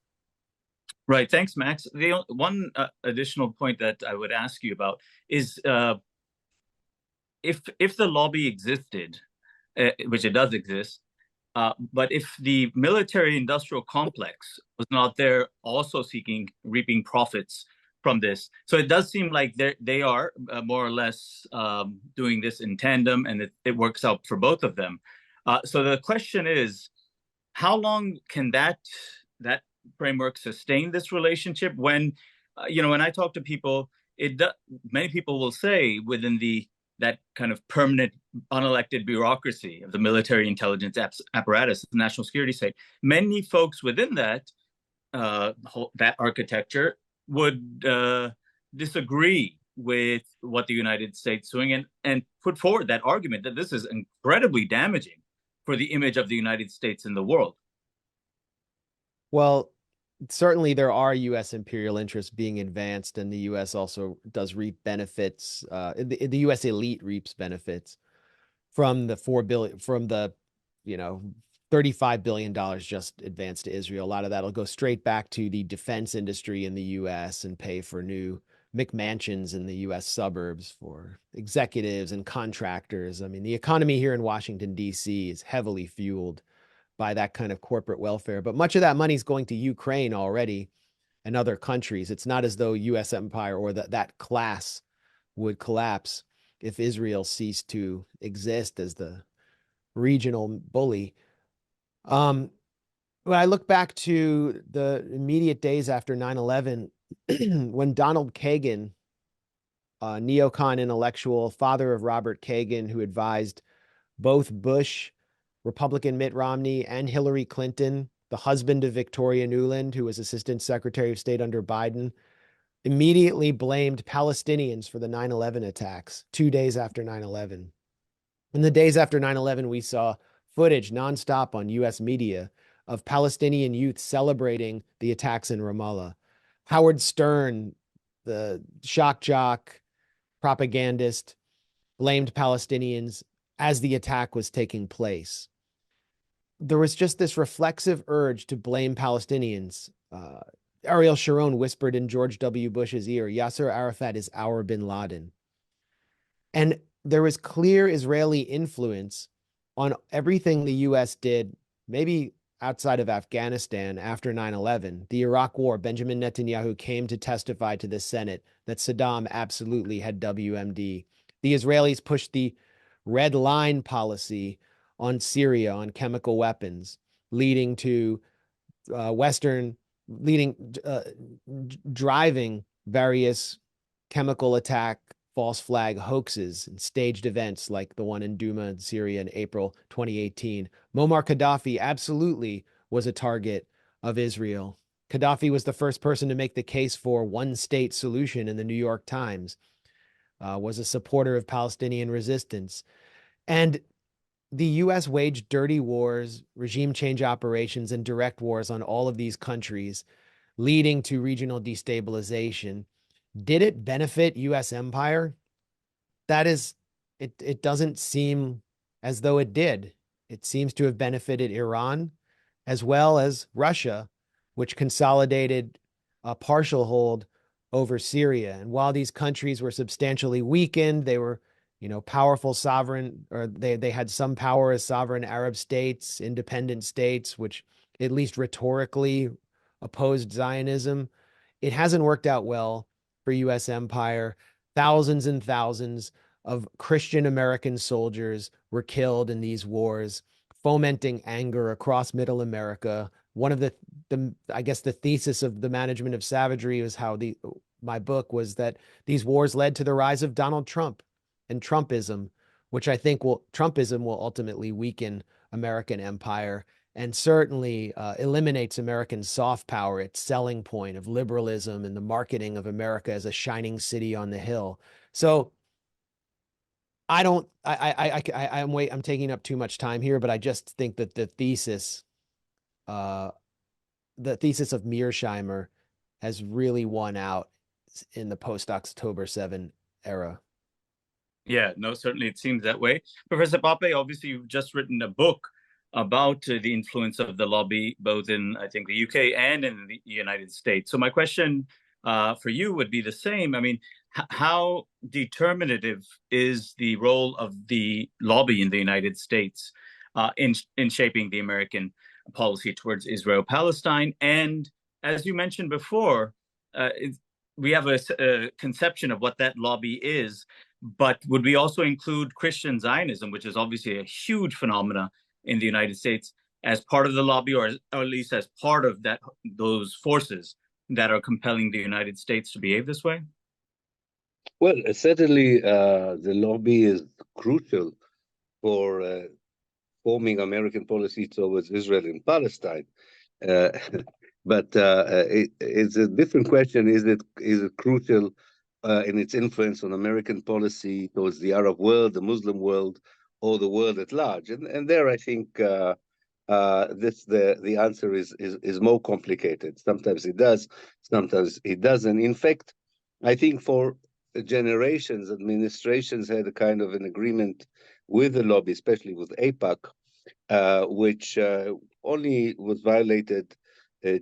Speaker 2: Right. Thanks, Max. The one additional point that I would ask you about is if the lobby existed, which it does exist, but if the military-industrial complex was not there also reaping profits from this. So it does seem like they are more or less doing this in tandem, and it works out for both of them. So the question is, how long can that framework sustain this relationship? When, when I talk to people, many people will say within that kind of permanent, unelected bureaucracy of the military intelligence apparatus, the national security state, many folks within that architecture would disagree with what the United States is doing and put forward that argument that this is incredibly damaging for the image of the United States in the world.
Speaker 1: Well, certainly there are U.S. imperial interests being advanced, and the U.S. also does reap benefits. The U.S. elite reaps benefits from the $35 billion just advanced to Israel. A lot of that'll go straight back to the defense industry in the U.S. and pay for new McMansions in the U.S. suburbs for executives and contractors. I mean, the economy here in Washington, D.C. is heavily fueled by that kind of corporate welfare. But much of that money is going to Ukraine already and other countries. It's not as though U.S. empire or that class would collapse if Israel ceased to exist as the regional bully. When I look back to the immediate days after 9/11, when Donald Kagan, a neocon intellectual, father of Robert Kagan, who advised both Bush, Republican Mitt Romney, and Hillary Clinton, the husband of Victoria Nuland, who was Assistant Secretary of State under Biden, immediately blamed Palestinians for the 9/11 attacks 2 days after 9/11. In the days after 9/11, we saw footage nonstop on U.S. media of Palestinian youth celebrating the attacks in Ramallah. Howard Stern, the shock jock propagandist, blamed Palestinians as the attack was taking place. There was just this reflexive urge to blame Palestinians Ariel Sharon whispered in George W. Bush's ear, Yasser Arafat is our bin Laden. And there was clear Israeli influence on everything the U.S. did, maybe outside of Afghanistan after 9/11. The Iraq War, Benjamin Netanyahu came to testify to the Senate that Saddam absolutely had WMD. The Israelis pushed the red line policy on Syria on chemical weapons, leading to driving various chemical attack false flag hoaxes and staged events like the one in Douma in Syria in April 2018. Muammar Gaddafi absolutely was a target of Israel. Gaddafi was the first person to make the case for one state solution in the New York Times, was a supporter of Palestinian resistance. And the U.S. waged dirty wars, regime change operations, and direct wars on all of these countries, leading to regional destabilization. Did it benefit U.S. empire? That is, it doesn't seem as though it did. It seems to have benefited Iran as well as Russia, which consolidated a partial hold over Syria. And while these countries were substantially weakened, they were, powerful sovereign, or they had some power as sovereign Arab states, independent states, which at least rhetorically opposed Zionism. It hasn't worked out well for U.S. empire. Thousands and thousands of Christian American soldiers were killed in these wars, fomenting anger across Middle America. One of the I guess the thesis of the management of savagery was how my book was that these wars led to the rise of Donald Trump and Trumpism, which I think Trumpism will ultimately weaken American empire and certainly eliminates American soft power, its selling point of liberalism and the marketing of America as a shining city on the hill. So I'm taking up too much time here, but I just think that the thesis of Mearsheimer has really won out in the post-October 7 era.
Speaker 2: Yeah, no, certainly it seems that way. Professor Pappe, obviously you've just written a book about the influence of the lobby, both in, I think, the UK and in the United States. So my question for you would be the same. I mean, how determinative is the role of the lobby in the United States in shaping the American policy towards Israel-Palestine? And as you mentioned before, we have a conception of what that lobby is. But would we also include Christian Zionism, which is obviously a huge phenomena in the United States, as part of the lobby, or at least as part of those forces that are compelling the United States to behave this way?
Speaker 3: Well, certainly the lobby is crucial for forming American policy towards Israel and Palestine. But it's a different question. Is it crucial in its influence on American policy towards the Arab world, the Muslim world, or the world at large? And there, I think the answer is more complicated. Sometimes it does, sometimes it doesn't. In fact, I think for generations, administrations had a kind of an agreement with the lobby, especially with AIPAC, which only was violated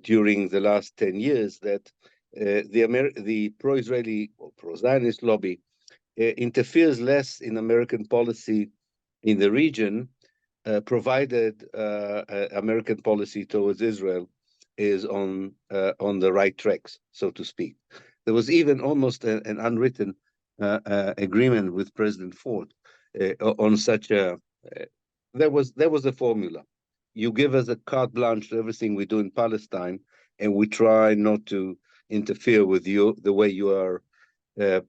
Speaker 3: during the last 10 years, that the pro-Israeli or pro-Zionist lobby interferes less in American policy in the region, provided American policy towards Israel is on the right tracks, so to speak. There was even almost an unwritten agreement with President Ford on such a. There was a formula. You give us a carte blanche to everything we do in Palestine, and we try not to interfere with you the way you are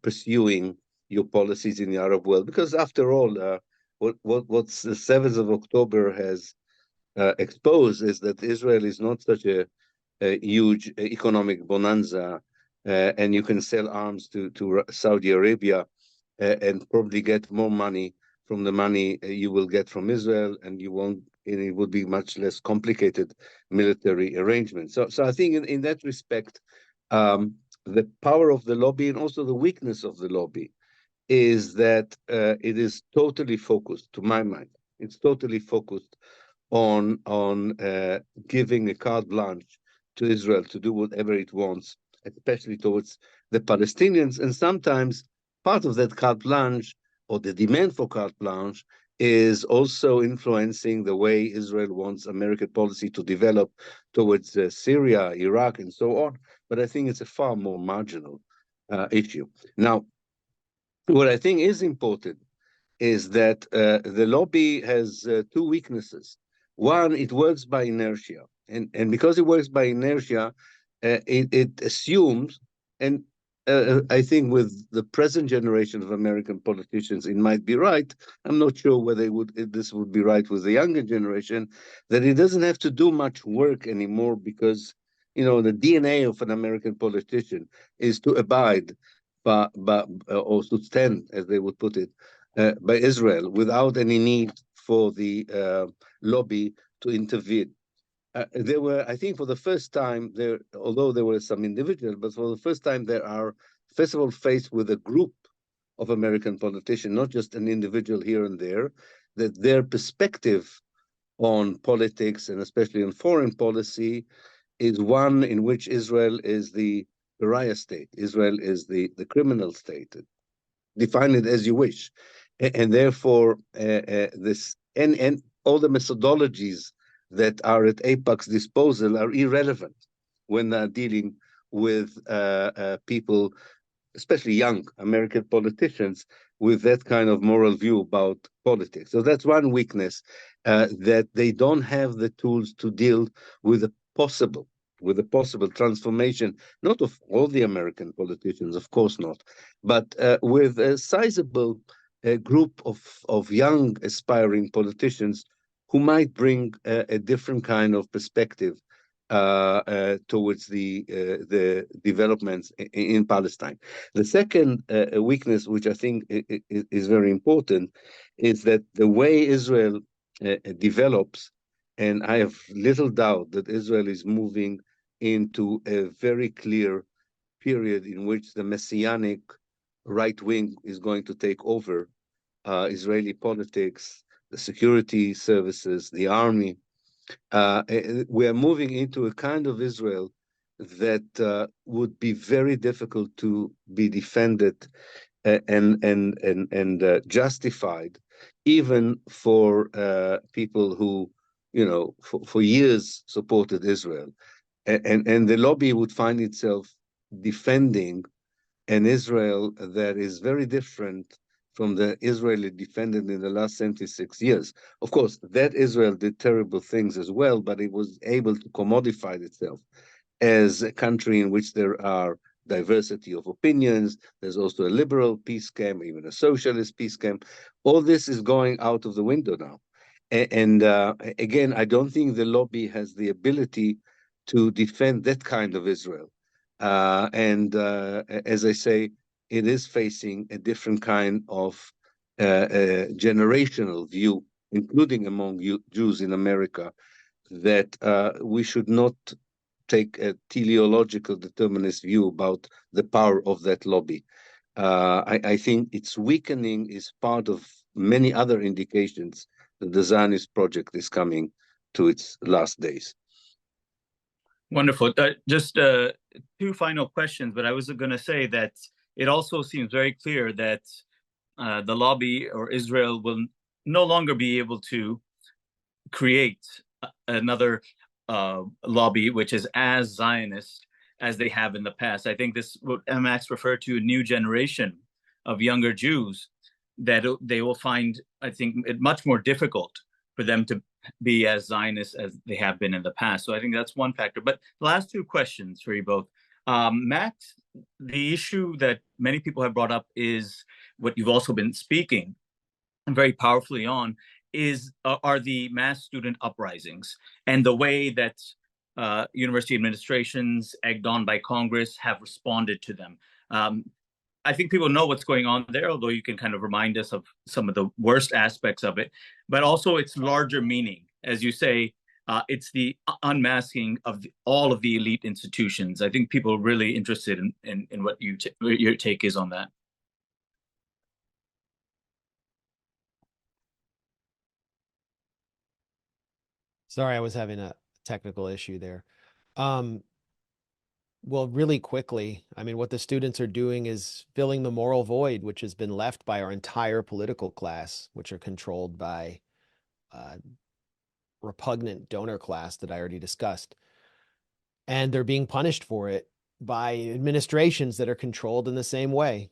Speaker 3: pursuing your policies in the Arab world. Because after all, what's the 7th of October has exposed is that Israel is not such a huge economic bonanza, and you can sell arms to Saudi Arabia and probably get more money from the money you will get from Israel, and it would be much less complicated military arrangement. So I think in that respect, the power of the lobby and also the weakness of the lobby is that it is totally focused, to my mind, it's totally focused on giving a carte blanche to Israel to do whatever it wants, especially towards the Palestinians. And sometimes part of that carte blanche or the demand for carte blanche is also influencing the way Israel wants American policy to develop towards Syria, Iraq, and so on. But I think it's a far more marginal issue. Now, what I think is important is that the lobby has two weaknesses. One, it works by inertia. And because it works by inertia, it assumes, and I think with the present generation of American politicians, it might be right. I'm not sure whether this would be right with the younger generation, that it doesn't have to do much work anymore because, the DNA of an American politician is to abide or to stand, as they would put it, by Israel without any need for the lobby to intervene. There were, I think, for the first time, although there were some individuals, but for the first time, there are, first of all, faced with a group of American politicians, not just an individual here and there, that their perspective on politics and especially on foreign policy is one in which Israel is the pariah state. Israel is the criminal state. Define it as you wish. And therefore, this and all the methodologies that are at AIPAC's disposal are irrelevant when they're dealing with people, especially young American politicians, with that kind of moral view about politics. So that's one weakness, that they don't have the tools to deal with a possible transformation, not of all the American politicians, of course not, but with a sizable group of young aspiring politicians who might bring a different kind of perspective towards the developments in Palestine. The second weakness, which I think is very important, is that the way Israel develops, and I have little doubt that Israel is moving into a very clear period in which the messianic right wing is going to take over Israeli politics, the security services, the army. We are moving into a kind of Israel that would be very difficult to be defended and justified, even for people who, for years supported Israel. And the lobby would find itself defending an Israel that is very different from the Israel it defended in the last 76 years. Of course, that Israel did terrible things as well, but it was able to commodify itself as a country in which there are diversity of opinions. There's also a liberal peace camp, even a socialist peace camp. All this is going out of the window now. And again, I don't think the lobby has the ability to defend that kind of Israel. And as I say, it is facing a different kind of generational view, including among Jews in America, that we should not take a teleological determinist view about the power of that lobby. I think its weakening is part of many other indications that the Zionist project is coming to its last days.
Speaker 2: Wonderful. Just two final questions, but I was going to say that it also seems very clear that the lobby or Israel will no longer be able to create another lobby which is as Zionist as they have in the past. I think this, what Max referred to, a new generation of younger Jews, that they will find, I think, it much more difficult for them to be as Zionist as they have been in the past. So I think that's one factor. But the last two questions for you both. Max, the issue that many people have brought up is what you've also been speaking very powerfully on, are the mass student uprisings and the way that university administrations, egged on by Congress, have responded to them. I think people know what's going on there, although you can kind of remind us of some of the worst aspects of it, but also its larger meaning. As you say, it's the unmasking of all of the elite institutions. I think people are really interested in what your take is on that.
Speaker 1: Sorry, I was having a technical issue there. Well, really quickly, I mean, what the students are doing is filling the moral void, which has been left by our entire political class, which are controlled by repugnant donor class that I already discussed. And they're being punished for it by administrations that are controlled in the same way.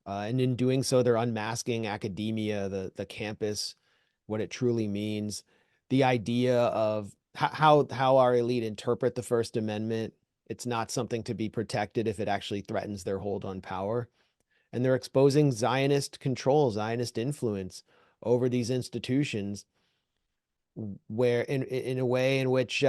Speaker 1: And in doing so, they're unmasking academia, the campus, what it truly means, the idea of how our elite interpret the First Amendment. It's not something to be protected if it actually threatens their hold on power. And they're exposing Zionist control, Zionist influence over these institutions, where in a way in which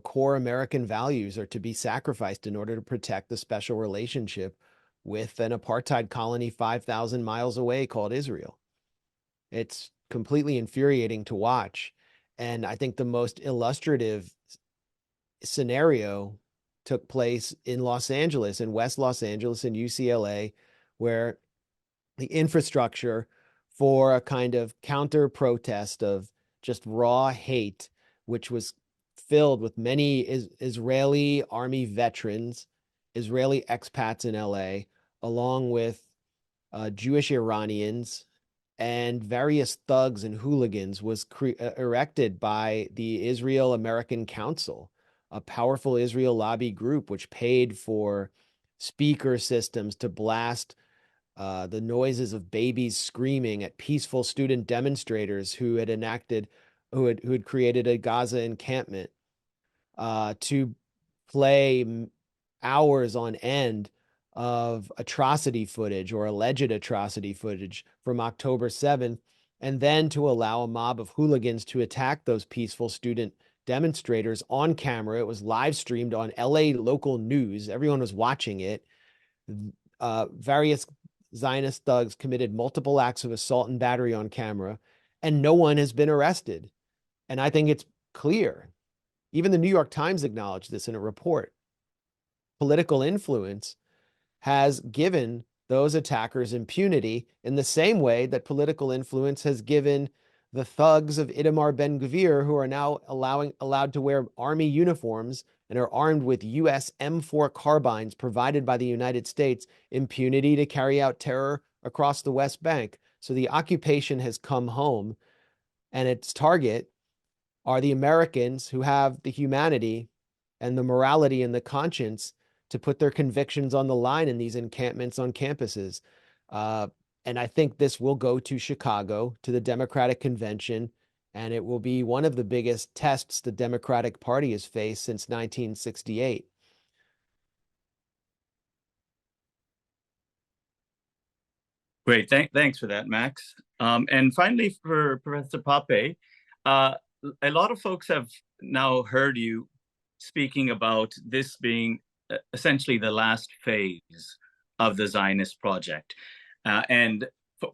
Speaker 1: core American values are to be sacrificed in order to protect the special relationship with an apartheid colony 5,000 miles away called Israel. It's completely infuriating to watch. And I think the most illustrative scenario took place in Los Angeles, in West Los Angeles, in UCLA, where the infrastructure for a kind of counter protest of just raw hate, which was filled with many Israeli army veterans, Israeli expats in LA, along with Jewish Iranians and various thugs and hooligans, was erected by the Israel American Council, a powerful Israel lobby group which paid for speaker systems to blast the noises of babies screaming at peaceful student demonstrators who had created a Gaza encampment, to play hours on end of atrocity footage or alleged atrocity footage from October 7th, and then to allow a mob of hooligans to attack those peaceful student demonstrators on camera. It was live streamed on LA local news. Everyone was watching it. Various Zionist thugs committed multiple acts of assault and battery on camera, and no one has been arrested. And I think it's clear. Even the New York Times acknowledged this in a report. Political influence has given those attackers impunity in the same way that political influence has given the thugs of Itamar Ben-Gvir, who are now allowed to wear army uniforms and are armed with US M4 carbines provided by the United States, impunity to carry out terror across the West Bank. So the occupation has come home, and its target are the Americans who have the humanity and the morality and the conscience to put their convictions on the line in these encampments on campuses. And I think this will go to Chicago, to the Democratic Convention, and it will be one of the biggest tests the Democratic Party has faced since 1968.
Speaker 2: Great, thanks for that, Max. And finally, for Professor Pappe, a lot of folks have now heard you speaking about this being essentially the last phase of the Zionist project. And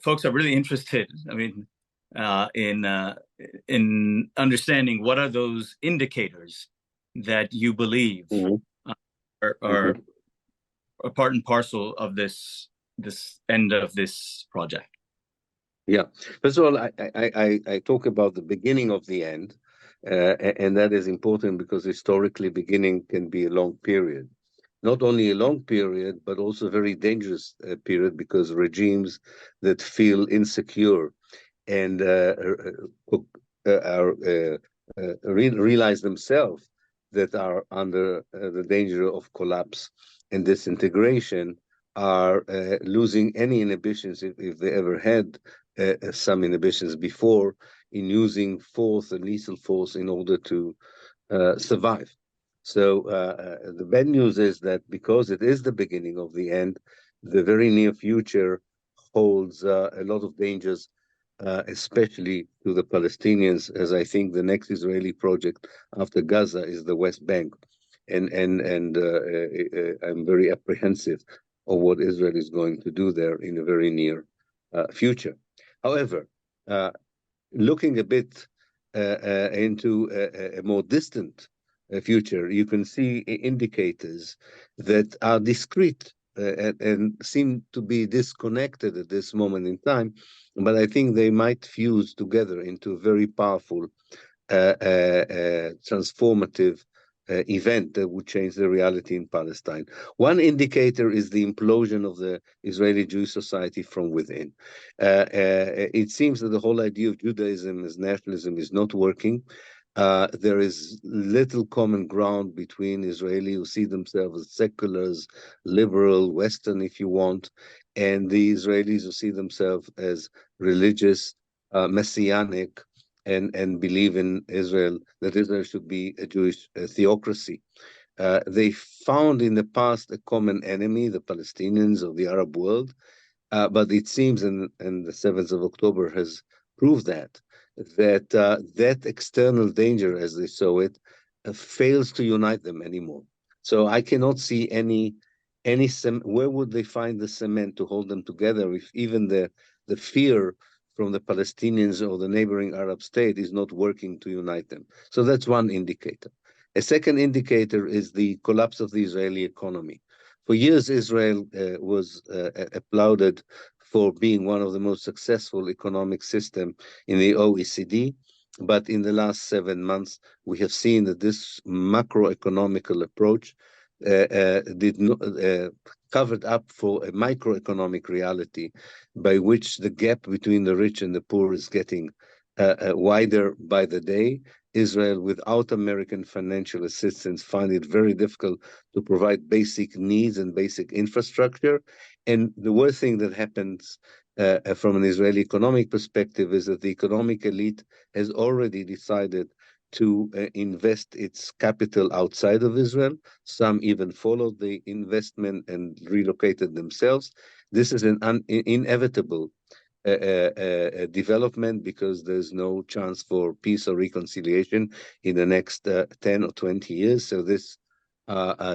Speaker 2: folks are really interested, I mean, in understanding what are those indicators that you believe are a part and parcel of this end of this project.
Speaker 3: Yeah. First of all, I talk about the beginning of the end, and that is important because historically beginning can be a long period. Not only a long period, but also a very dangerous period, because regimes that feel insecure and realize themselves that are under the danger of collapse and disintegration are losing any inhibitions, if they ever had some inhibitions before, in using force and lethal force in order to survive. So the bad news is that because it is the beginning of the end, the very near future holds a lot of dangers, especially to the Palestinians, as I think the next Israeli project after Gaza is the West Bank. And I'm very apprehensive of what Israel is going to do there in the very near future. However, looking a bit into a more distant future, you can see indicators that are discrete and seem to be disconnected at this moment in time, but I think they might fuse together into a very powerful, transformative event that would change the reality in Palestine. One indicator is the implosion of the Israeli Jewish society from within. It seems that the whole idea of Judaism as nationalism is not working. There is little common ground between Israelis who see themselves as seculars, liberal, Western, if you want, and the Israelis who see themselves as religious, messianic, and believe in Israel, that Israel should be a Jewish theocracy. They found in the past a common enemy, the Palestinians of the Arab world, but it seems, and the 7th of October has proved that external danger, as they saw it, fails to unite them anymore. So I cannot see where would they find the cement to hold them together if even the fear from the Palestinians or the neighboring Arab state is not working to unite them. So that's one indicator. A second indicator is the collapse of the Israeli economy. For years, Israel was applauded for being one of the most successful economic systems in the OECD. But in the last 7 months, we have seen that this macroeconomical approach did not covered up for a microeconomic reality by which the gap between the rich and the poor is getting wider by the day. Israel, without American financial assistance, find it very difficult to provide basic needs and basic infrastructure. And the worst thing that happens from an Israeli economic perspective is that the economic elite has already decided to invest its capital outside of Israel. Some even followed the investment and relocated themselves. This is an inevitable development because there's no chance for peace or reconciliation in the next 10 or 20 years. So this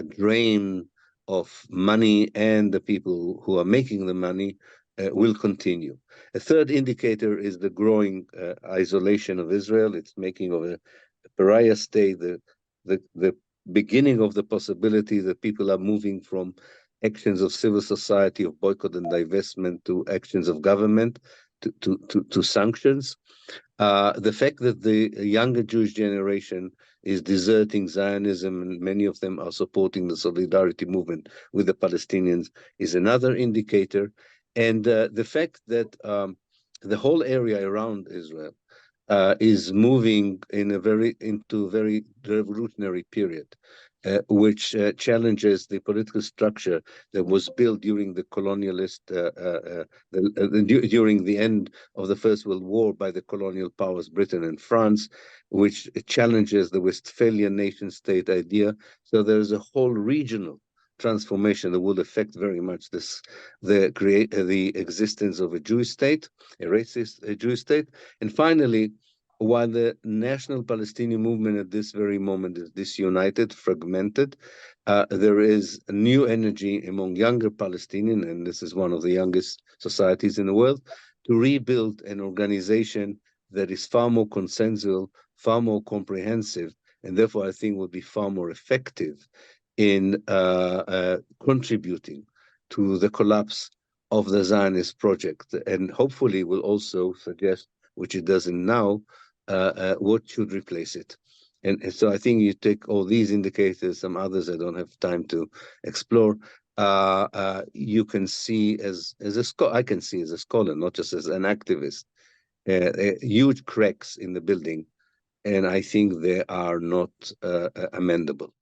Speaker 3: drain of money and the people who are making the money will continue. A third indicator is the growing isolation of Israel. It's making of a pariah state the beginning of the possibility that people are moving from actions of civil society, of boycott and divestment, to actions of government, to sanctions. The fact that the younger Jewish generation is deserting Zionism and many of them are supporting the solidarity movement with the Palestinians is another indicator. And the fact that the whole area around Israel is moving into a very revolutionary period, which challenges the political structure that was built during the colonialist, during the end of the First World War by the colonial powers Britain and France, which challenges the Westphalian nation-state idea. So there's a whole regional transformation that will affect very much the existence of a Jewish state, a racist Jewish state. And finally, while the national Palestinian movement at this very moment is disunited, fragmented, there is a new energy among younger Palestinians, and this is one of the youngest societies in the world, to rebuild an organization that is far more consensual, far more comprehensive, and therefore I think will be far more effective in contributing to the collapse of the Zionist project, and hopefully will also suggest, which it doesn't now, what should replace it. And so I think you take all these indicators, some others I don't have time to explore, you can see I can see as a scholar, not just as an activist, huge cracks in the building, and I think they are not amendable.